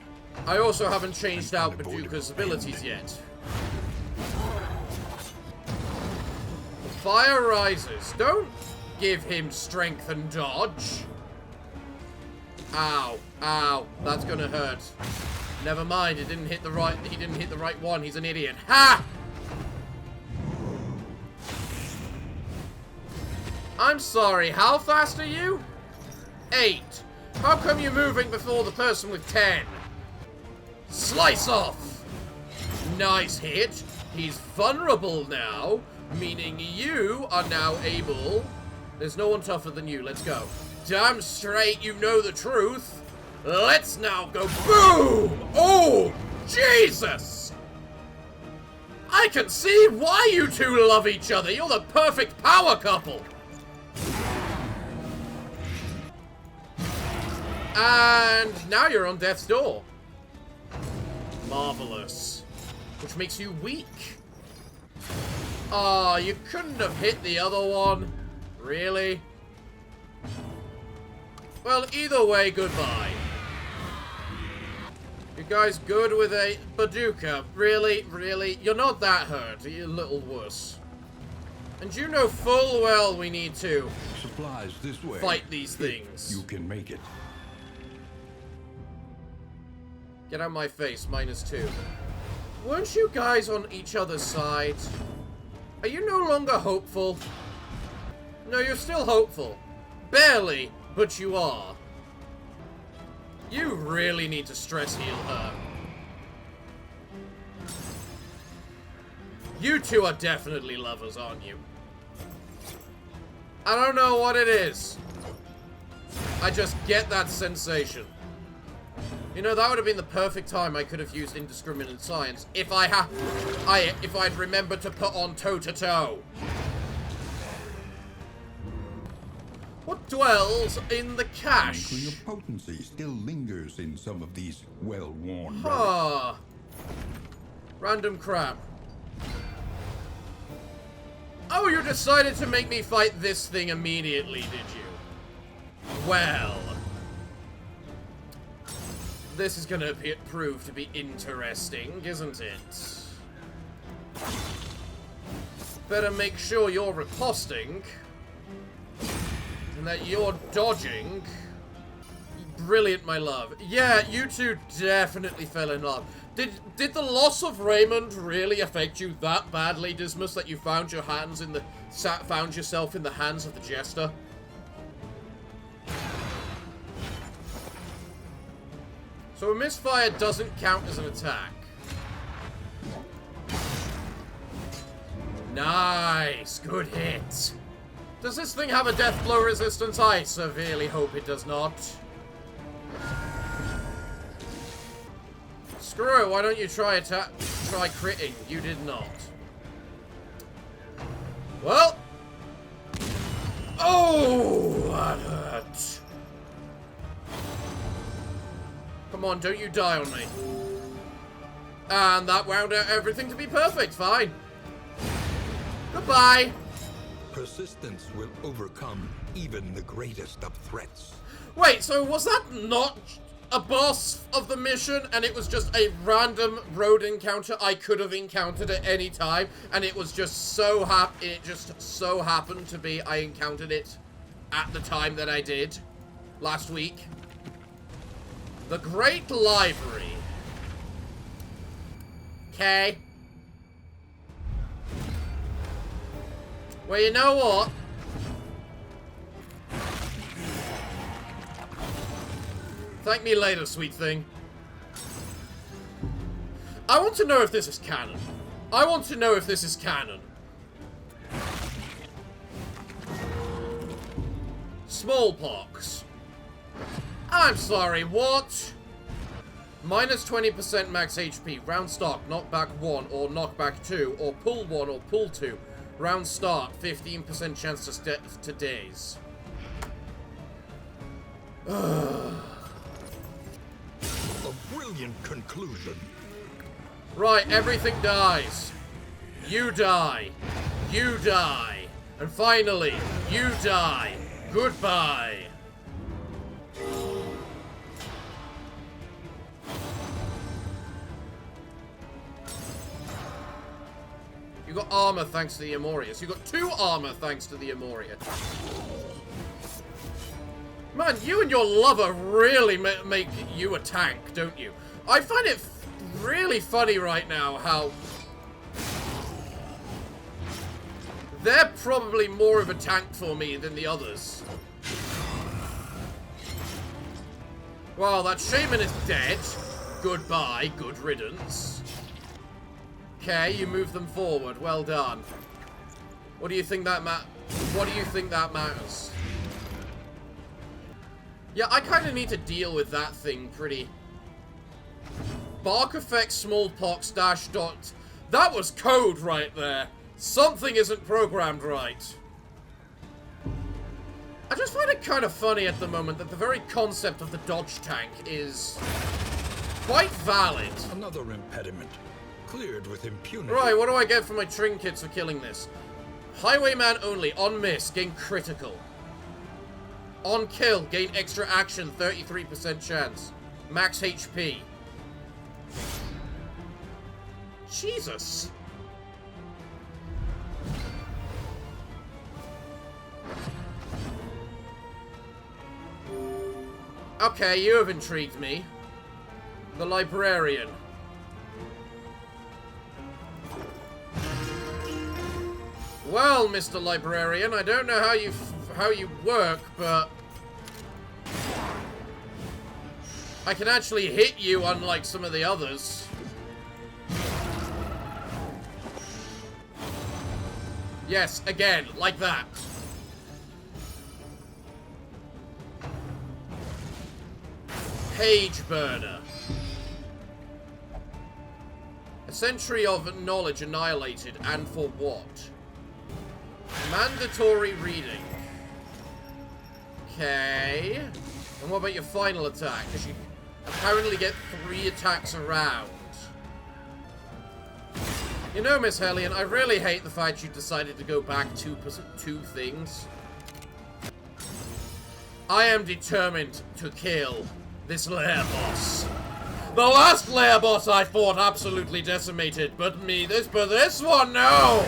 S1: I also haven't changed out Paduka's abilities yet. Fire rises. Don't give him strength and dodge. Ow, ow, that's gonna hurt. Never mind, he didn't hit the right one. He's an idiot. Ha! I'm sorry, how fast are you? 8. How come you're moving before the person with 10? Slice off! Nice hit. He's vulnerable now, meaning you are now able... There's no one tougher than you, let's go. Damn straight, you know the truth. Let's now go boom! Oh, Jesus! I can see why you two love each other. You're the perfect power couple. And now you're on death's door. Marvelous. Which makes you weak. Ah, you couldn't have hit the other one. Really? Well, either way, goodbye. You guys good with a Paduka? Really? Really? You're not that hurt. You're a little worse. And you know full well we need to
S2: supplies this way.
S1: Fight these things.
S2: You can make it.
S1: Get out of my face, -2. Weren't you guys on each other's side? Are you no longer hopeful? No, you're still hopeful. Barely, but you are. You really need to stress heal her. You two are definitely lovers, aren't you? I don't know what it is. I just get that sensation. You know, that would have been the perfect time I could have used indiscriminate science if I'd remembered to put on toe-to-toe. What dwells in the cache?
S2: The inkling of potency still lingers in some of these well-worn
S1: relics. Random crap. Oh, you decided to make me fight this thing immediately, did you? Well... This is gonna prove to be interesting, isn't it? Better make sure you're riposting. And that you're dodging. Brilliant, my love. Yeah, you two definitely fell in love. Did the loss of Raymond really affect you that badly, Dismas, that you found yourself in the hands of the jester? So a misfire doesn't count as an attack. Nice, good hit. Does this thing have a death blow resistance? I severely hope it does not. Screw it, why don't you try critting? You did not. Well. Oh, that hurt. Come on, don't you die on me. And that wound out everything to be perfect. Fine. Goodbye.
S2: Persistence will overcome even the greatest of threats.
S1: Wait, so was that not a boss of the mission, and it was just a random road encounter I could have encountered at any time, and it was just so happened to be I encountered it at the time that I did last week? The Great Library. Okay. Well, you know what? Thank me later, sweet thing. I want to know if this is canon. I want to know if this is canon. Smallpox. I'm sorry, what? Minus 20% max HP. Round start, knockback 1 or knockback 2, or pull 1 or pull 2. Round start, 15% chance to daze.
S2: A brilliant conclusion.
S1: Right, everything dies. You die. You die. And finally, you die. Goodbye. You got armor thanks to the Amorius. You got 2 armor thanks to the Amorius. Man, you and your lover really make you a tank, don't you? I find it really funny right now how they're probably more of a tank for me than the others. Well, that shaman is dead. Goodbye, good riddance. Okay, you move them forward. Well done. What do you think that matters? Yeah, I kind of need to deal with that thing pretty. Bark effect smallpox dash dot. That was code right there. Something isn't programmed right. I just find it kind of funny at the moment that the very concept of the dodge tank is quite valid.
S2: Another impediment. Cleared with impunity.
S1: Right, what do I get for my trinkets for killing this? Highwayman only. On miss, gain critical. On kill, gain extra action, 33% chance. Max HP. Jesus. Okay, you have intrigued me. The librarian. Well, Mr. Librarian, I don't know how you work, but I can actually hit you unlike some of the others. Yes, again, like that. Page burner. A century of knowledge annihilated, and for what? Mandatory reading. Okay. And what about your final attack? Because you apparently get 3 attacks around. You know, Miss Hellion, I really hate the fact you decided to go back 2 things. I am determined to kill this lair boss. The last lair boss I fought absolutely decimated, but this one, no!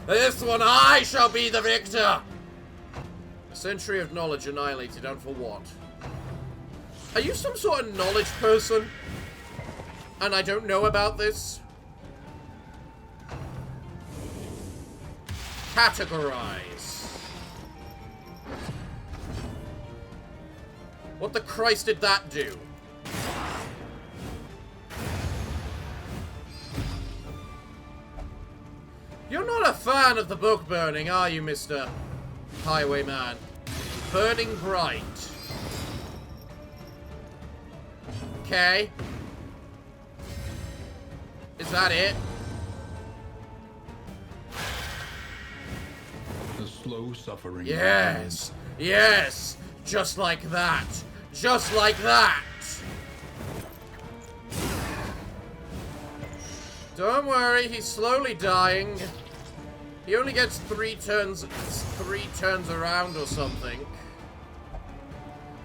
S1: This one, I shall be the victor! A century of knowledge annihilated, and for what? Are you some sort of knowledge person? And I don't know about this? Categorize. What the Christ did that do? You're not a fan of the book burning, are you, Mr. Highwayman? Burning bright. Is that it?
S2: The slow suffering.
S1: Yes! Yes! Just like that! Just like that! Don't worry, he's slowly dying. He only gets three turns around or something.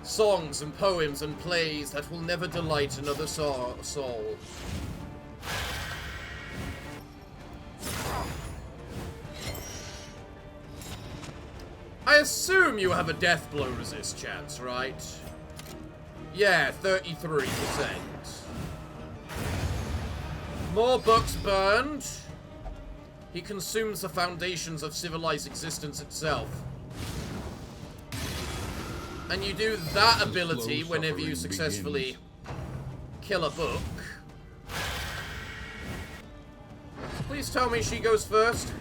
S1: Songs and poems and plays that will never delight another soul. I assume you have a death blow resist chance, right? Yeah, 33%. More books burned. He consumes the foundations of civilized existence itself. And you do that ability whenever you successfully kill a book. Please tell me she goes first.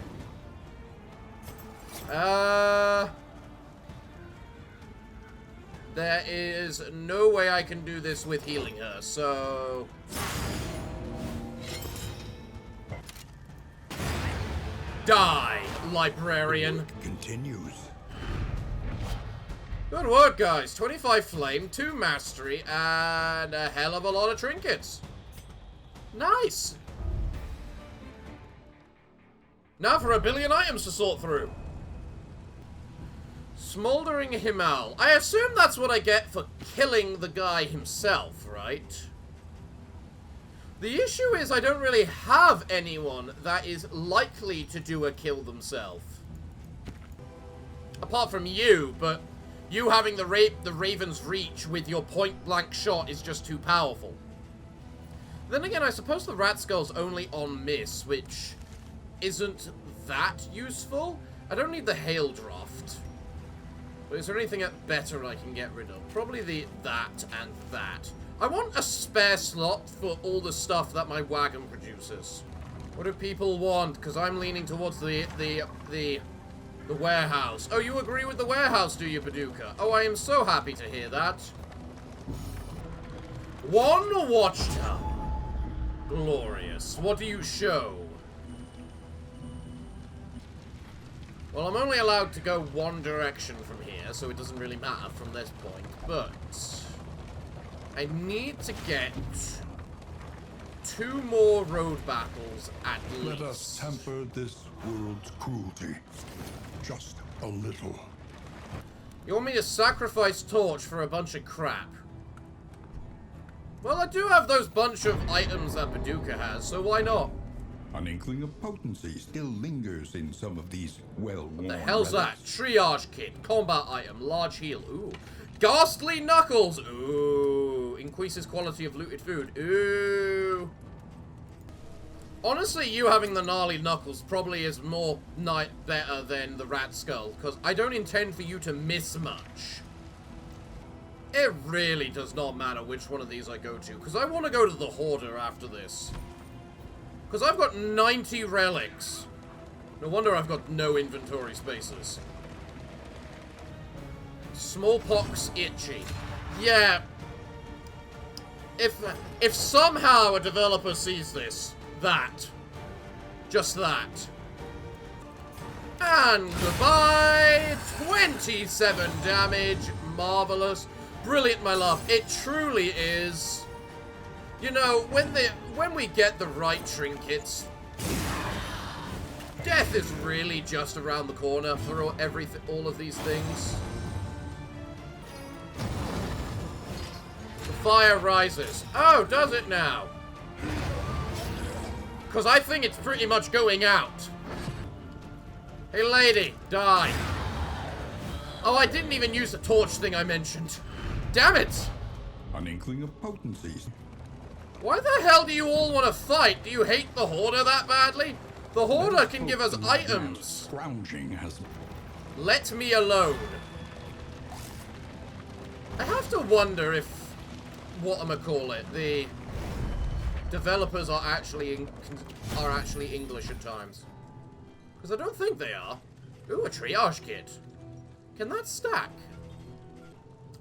S1: There is no way I can do this with healing her, so... Die, librarian.
S2: The work continues.
S1: Good work, guys. 25 flame, 2 mastery, and a hell of a lot of trinkets. Nice. Now for a billion items to sort through. Smoldering Himal. I assume that's what I get for killing the guy himself, right? The issue is I don't really have anyone that is likely to do a kill themselves. Apart from you, but you having the Raven's Reach with your point-blank shot is just too powerful. Then again, I suppose the Rat Skull's only on miss, which isn't that useful. I don't need the Hail Draft. But is there anything better I can get rid of? Probably that and that. I want a spare slot for all the stuff that my wagon produces. What do people want? Because I'm leaning towards the warehouse. Oh, you agree with the warehouse, do you, Paducah? Oh, I am so happy to hear that. 1 Watchtower. Glorious. What do you show? Well, I'm only allowed to go one direction from here, so it doesn't really matter from this point. But I need to get 2 more road battles at least.
S2: Let us temper this world's cruelty. Just a little.
S1: You want me to sacrifice Torch for a bunch of crap? Well, I do have those bunch of items that Paducah has, so why not?
S2: An inkling of potency still lingers in some of these well-worn
S1: What the hell's
S2: relics.
S1: that? Triage kit, combat item, large heal, ooh. Ghastly Knuckles, ooh. Increases quality of looted food, ooh. Honestly, you having the gnarly Knuckles probably is more better than the Rat Skull, because I don't intend for you to miss much. It really does not matter which one of these I go to, because I want to go to the Hoarder after this. Because I've got 90 relics. No wonder I've got no inventory spaces. Smallpox itchy. Yeah. If somehow a developer sees this, just that. And goodbye. 27 damage. Marvelous. Brilliant, my love. It truly is. You know, when we get the right trinkets, death is really just around the corner for all of these things. The fire rises. Oh, does it now? Because I think it's pretty much going out. Hey, lady, die. Oh, I didn't even use the torch thing I mentioned. Damn it!
S2: An inkling of potency.
S1: Why the hell do you all want to fight? Do you hate the Hoarder that badly? The Hoarder can give us items.
S2: Scrounging has...
S1: Let me alone. I have to wonder if, the developers are actually English at times. Because I don't think they are. Ooh, a triage kit. Can that stack?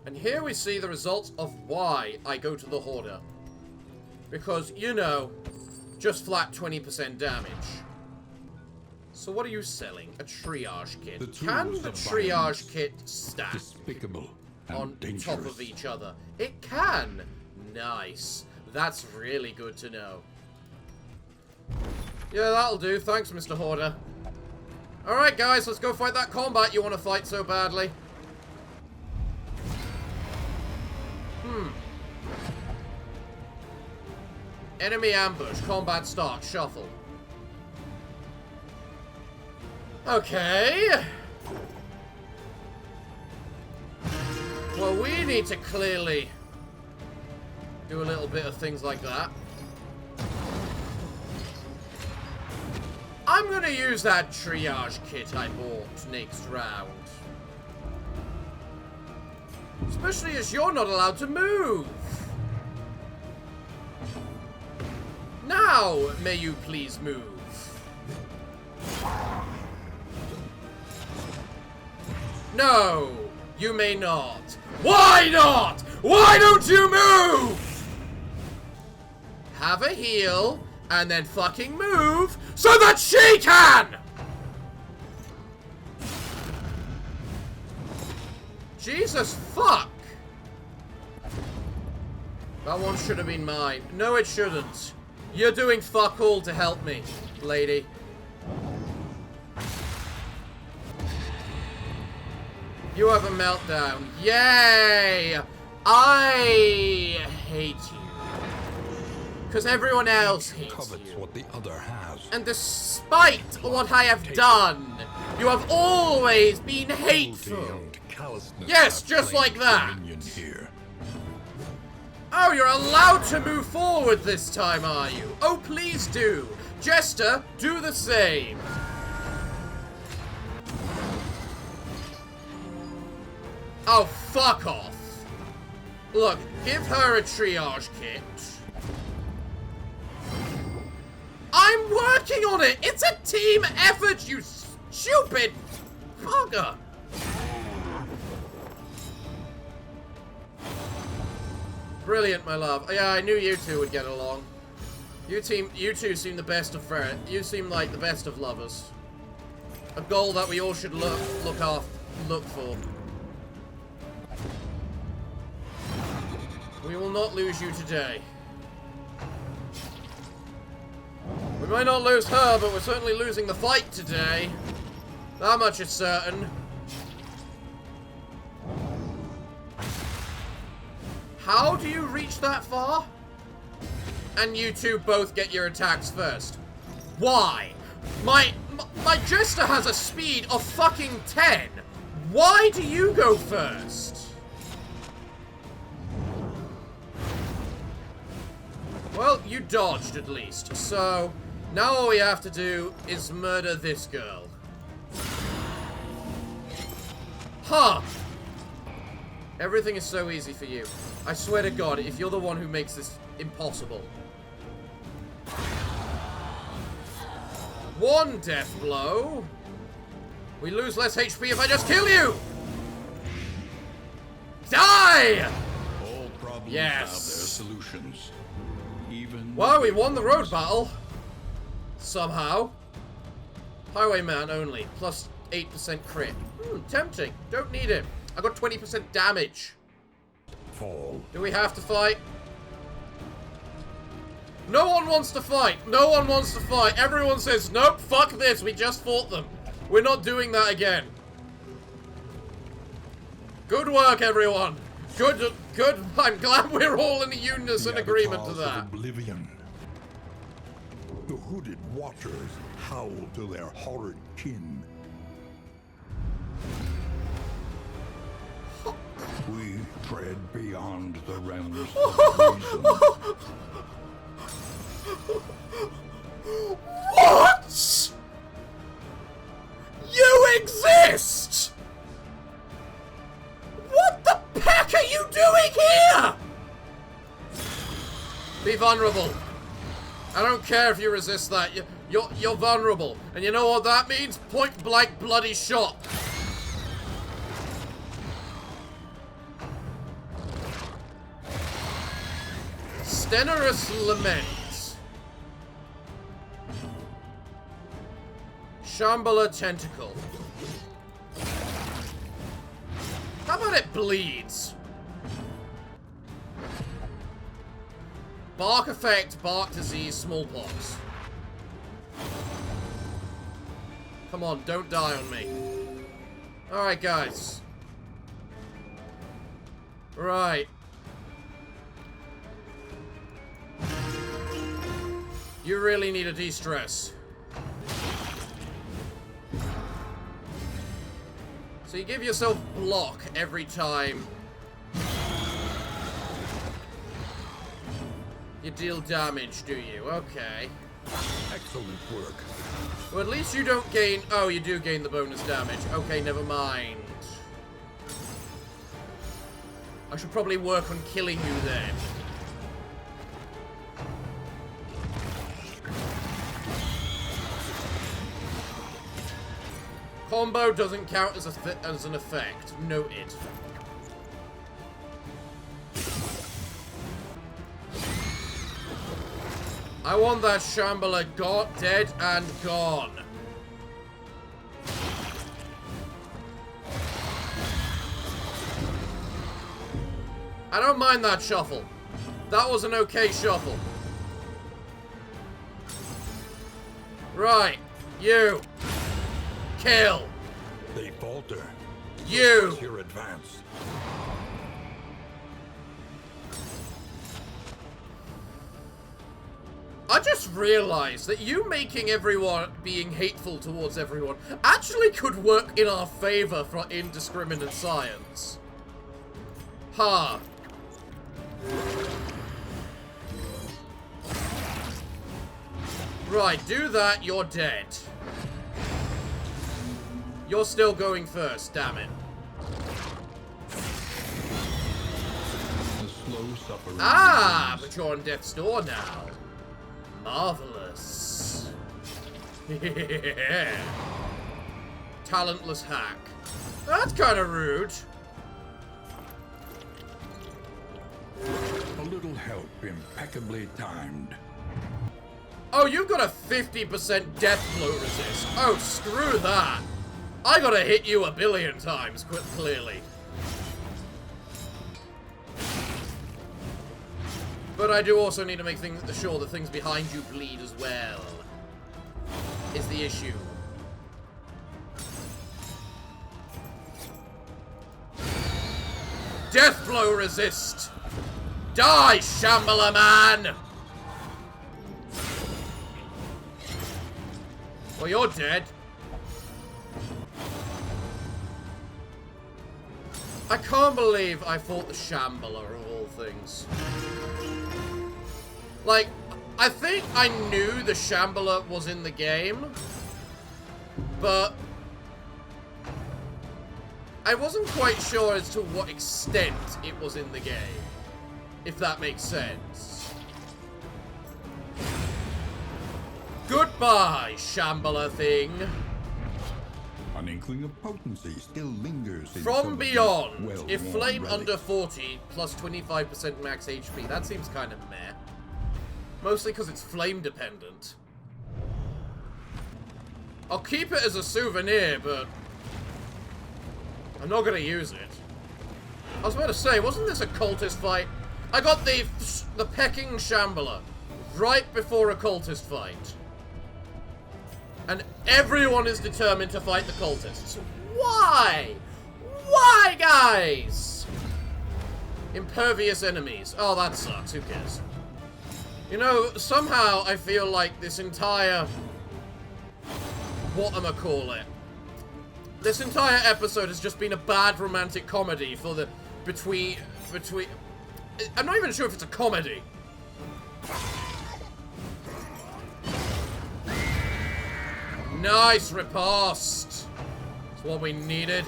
S1: And here we see the results of why I go to the Hoarder. Because, you know, Just flat 20% damage. So what are you selling? A triage kit. Can the triage kit stack
S2: despicable
S1: on
S2: dangerous.
S1: Top of each other? It can. Nice. That's really good to know. Yeah, that'll do. Thanks, Mr. Hoarder. Alright, guys, let's go fight that combat you want to fight so badly. Enemy ambush. Combat start. Shuffle. Okay. Well, we need to clearly do a little bit of things like that. I'm gonna use that triage kit I bought next round. Especially as you're not allowed to move. Now, may you please move. No, you may not. Why not? Why don't you move? Have a heal, and then fucking move so that she can! Jesus fuck! That one should have been mine. No, it shouldn't. You're doing fuck all to help me, lady. You have a meltdown. Yay! I hate you. Because everyone else hates you.
S2: What the other has.
S1: And despite what I have done, you have always been hateful. Yes, just like that.
S2: Here.
S1: Oh, you're allowed to move forward this time, are you? Oh, please do. Jester, do the same. Oh, fuck off. Look, give her a triage kit. I'm working on it! It's a team effort, you stupid bugger! Brilliant, my love. Yeah, I knew you two would get along. You two seem the best of friends. You seem like the best of lovers. A goal that we all should look for. We will not lose you today. We might not lose her, but we're certainly losing the fight today. That much is certain. How do you reach that far? And you two both get your attacks first. Why? My Jester has a speed of fucking 10. Why do you go first? Well, you dodged at least, so now all we have to do is murder this girl. Huh! Everything is so easy for you. I swear to God, if you're the one who makes this impossible. One death blow. We lose less HP if I just kill you! Die!
S2: All problems
S1: yes.
S2: have their solutions. Even
S1: well, we won the road battle. Somehow. Highwayman only. Plus 8% crit. Tempting. Don't need him. I got 20% damage.
S2: Fall.
S1: Do we have to fight? No one wants to fight. No one wants to fight. Everyone says, nope, fuck this. We just fought them. We're not doing that again. Good work, everyone. Good. I'm glad we're all in unison agreement to that.
S2: Oblivion. The hooded watchers howl to their horrid kin. We tread beyond the realms of reason.
S1: What? You exist? What the heck are you doing here? Be vulnerable. I don't care if you resist that. You're vulnerable. And you know what that means? Point blank bloody shot. Stenorous Lament. Shambler tentacle. How about it bleeds? Bark effect, bark disease, smallpox. Come on, don't die on me. Alright, guys. Right. You really need a de-stress. So you give yourself block every time you deal damage, do you? Okay.
S2: Excellent work.
S1: Well, at least you don't gain... Oh, you do gain the bonus damage. Okay, never mind. I should probably work on killing you then. Combo doesn't count as an effect. Noted. I want that Shambler dead and gone. I don't mind that shuffle. That was an okay shuffle. Right. You. Kill.
S2: They falter.
S1: You.
S2: Your advance.
S1: I just realized that you making everyone being hateful towards everyone actually could work in our favor for indiscriminate science. Ha. Right, do that, you're dead. You're still going first, damn it.
S2: The slow suffering.
S1: Ah, but you're on death's door now. Marvelous. Yeah. Talentless hack. That's kind of rude.
S2: A little help, impeccably timed.
S1: Oh, you've got a 50% death blow resist. Oh, screw that. I gotta hit you a billion times, clearly. But I do also need to make sure that things behind you bleed as well. Is the issue. Death blow resist. Die, Shambler man! Well, you're dead. I can't believe I fought the Shambler of all things. Like, I think I knew the Shambler was in the game, but I wasn't quite sure as to what extent it was in the game, if that makes sense. Goodbye, Shambler thing.
S2: An inkling of potency still lingers in
S1: From beyond, if flame under 40 plus 25% max HP, that seems kind of meh. Mostly because it's flame dependent. I'll keep it as a souvenir, but I'm not gonna use it. I was about to say, wasn't this a cultist fight? I got the pecking Shambler right before a cultist fight. And everyone is determined to fight the cultists. Why? Why, guys? Impervious enemies. Oh, that sucks. Who cares? You know, somehow I feel like this entire... whatchamacallit. This entire episode has just been a bad romantic comedy for the... between... I'm not even sure if it's a comedy. Nice riposte. That's what we needed.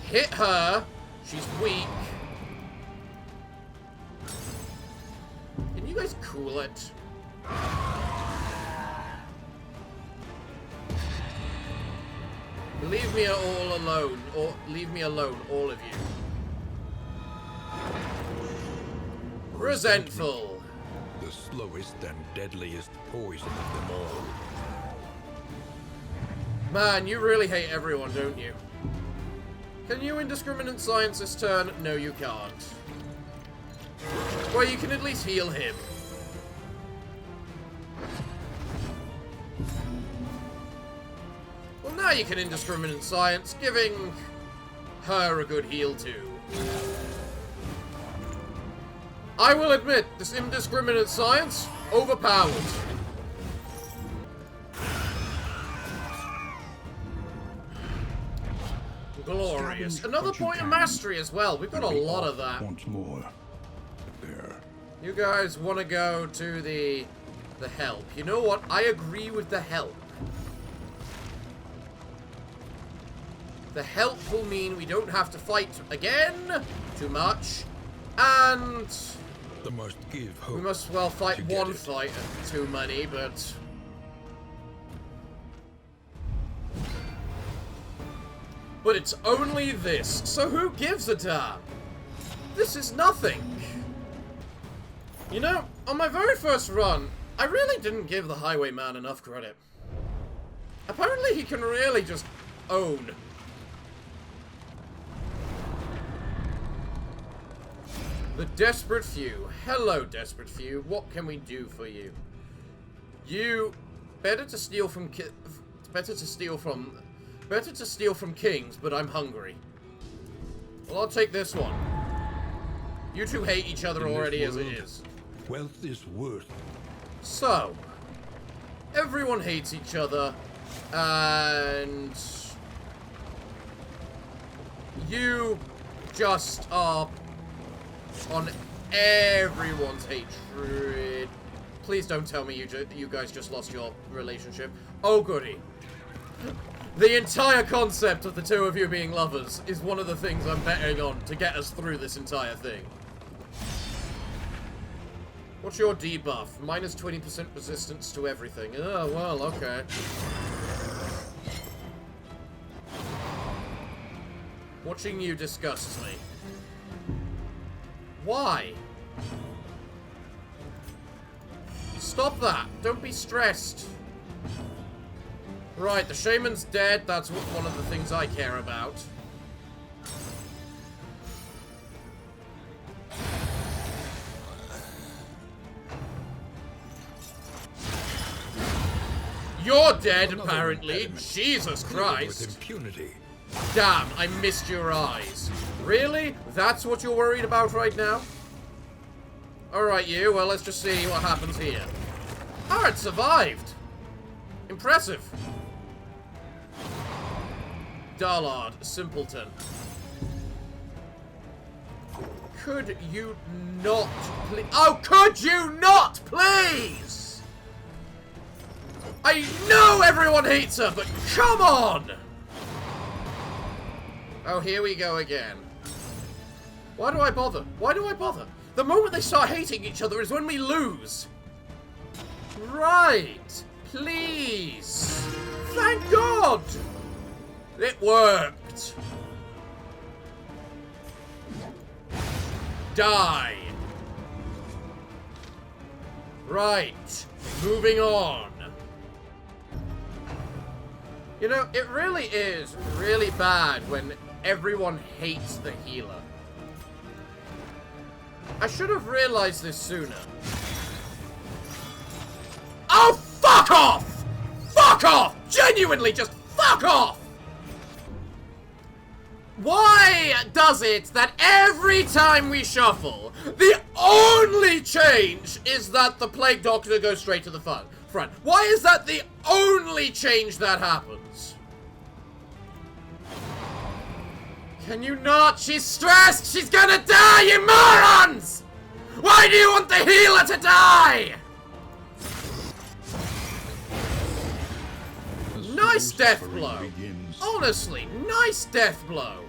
S1: Hit her. She's weak. Can you guys cool it? Leave me all alone, or leave me alone, all of you. Resentful.
S2: The the slowest and deadliest poison of them all.
S1: Man, you really hate everyone, don't you? Can you indiscriminate science this turn? No, you can't. Well, you can at least heal him. Well, now you can indiscriminate science, giving her a good heal too. I will admit, this indiscriminate science, overpowered. Glorious. Another point of mastery as well. We've got a lot of that.
S2: Once more. There.
S1: You guys want to go to the help. You know what? I agree with the help. The help will mean we don't have to fight again too much. And
S2: The must give hope.
S1: we must, well, fight one fight too many, but it's only this, so who gives a damn? This is nothing. You know, on my very first run, I really didn't give the Highwayman enough credit. Apparently he can really just own. The Desperate Few. Hello, Desperate Few. What can we do for you? You better to steal from kings, but I'm hungry. Well, I'll take this one. You two hate each other already as it is.
S2: Wealth is worth.
S1: So, everyone hates each other, and you just are on everyone's hatred. Please don't tell me you guys just lost your relationship. Oh, goody. The entire concept of the two of you being lovers is one of the things I'm betting on to get us through this entire thing. What's your debuff? Minus 20% resistance to everything. Oh, well, okay. Watching you disgusts me. Why? Stop that. Don't be stressed. Right, the shaman's dead. That's one of the things I care about. You're dead, apparently. Jesus Christ.
S2: With impunity.
S1: Damn, I missed your eyes. Really? That's what you're worried about right now? Alright, you. Well, let's just see what happens here. Oh, it survived. Impressive. Dullard, simpleton. Could you not please? Oh, could you not please? I know everyone hates her, but come on! Oh, here we go again. Why do I bother? Why do I bother? The moment they start hating each other is when we lose. Right. Please. Thank God. It worked. Die. Right. Moving on. You know, it really is really bad when everyone hates the healer. I should have realized this sooner. Oh, fuck off! Fuck off! Genuinely, just fuck off! Why does it that every time we shuffle, the only change is that the Plague Doctor goes straight to the front? Why is that the only change that happens? Can you not? She's stressed! She's gonna die, you morons! Why do you want the healer to die? Nice death blow. Honestly, nice death blow.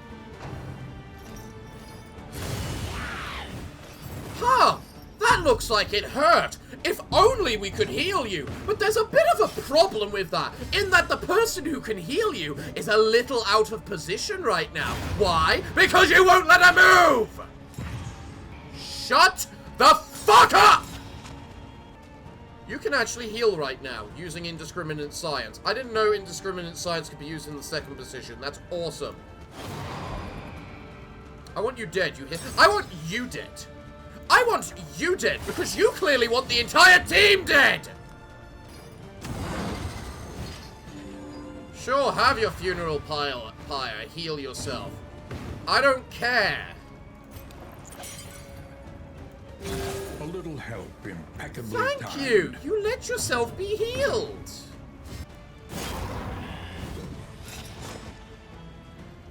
S1: Huh, that looks like it hurt. If only we could heal you. But there's a bit of a problem with that, in that the person who can heal you is a little out of position right now. Why? Because you won't let her move! Shut the fuck up! You can actually heal right now, using indiscriminate science. I didn't know indiscriminate science could be used in the second position. That's awesome. I want you dead, you hear? I want you dead. I want you dead, because you clearly want the entire team dead! Sure, have your funeral pyre. Heal yourself. I don't care.
S2: A little help impeccably
S1: Thank
S2: timed.
S1: you. You let yourself be healed.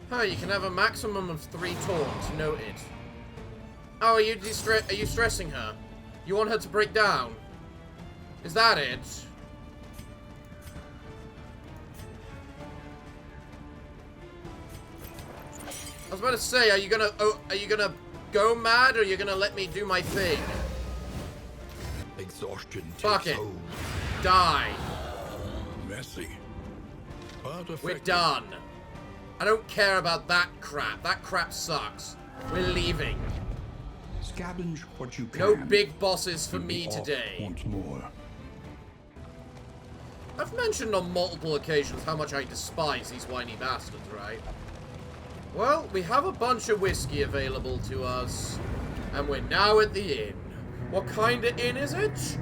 S1: Huh, you can have a maximum of 3 taunts. Noted. Oh, are you stressing her? You want her to break down? Is that it? I was about to say, are you gonna go mad, or are you gonna let me do my thing?
S2: Exhaustion
S1: Fuck
S2: takes
S1: it.
S2: hold.
S1: Die.
S2: Messy, but effective.
S1: We're done. I don't care about that crap. That crap sucks. We're leaving.
S2: Scavenge what you can.
S1: No big bosses for
S2: and
S1: me
S2: be off
S1: today.
S2: Once more.
S1: I've mentioned on multiple occasions how much I despise these whiny bastards, right? Well, we have a bunch of whiskey available to us, and we're now at the inn. What kind of inn is it?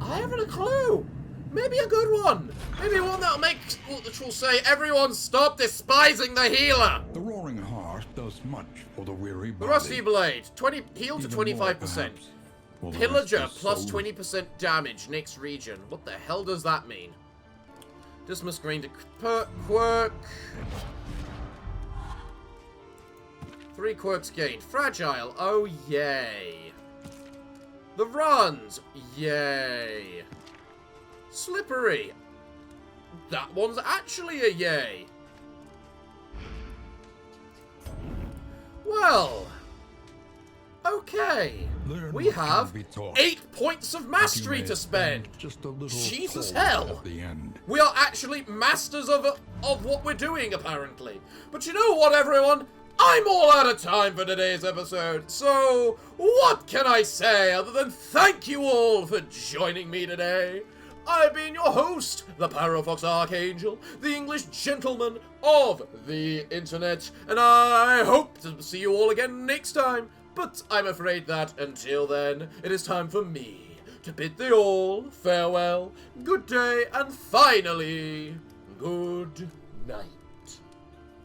S1: I haven't a clue. Maybe a good one. Maybe one that'll make which will say, everyone stop despising the healer.
S2: The Roaring Heart does much for the weary
S1: The
S2: body.
S1: Rusty Blade, heal to
S2: Even more,
S1: 25%.
S2: perhaps, for the
S1: Pillager
S2: restless
S1: plus
S2: soul.
S1: 20% damage next region. What the hell does that mean? Dismiss grain to quirk. 3 quirks gained. Fragile. Oh, yay. The runs. Yay. Slippery. That one's actually a yay. Well. Okay.
S2: Learn
S1: We
S2: what can
S1: have
S2: be taught,
S1: 8 points of
S2: but you
S1: mastery
S2: may
S1: to spend.
S2: Just a little
S1: Jesus
S2: cold
S1: hell.
S2: at the end.
S1: We are actually masters of what we're doing, apparently. But you know what, everyone? I'm all out of time for today's episode, so what can I say other than thank you all for joining me today? I've been your host, the Parafox Archangel, the English gentleman of the internet, and I hope to see you all again next time. But I'm afraid that until then, it is time for me to bid thee all farewell, good day, and finally, good night.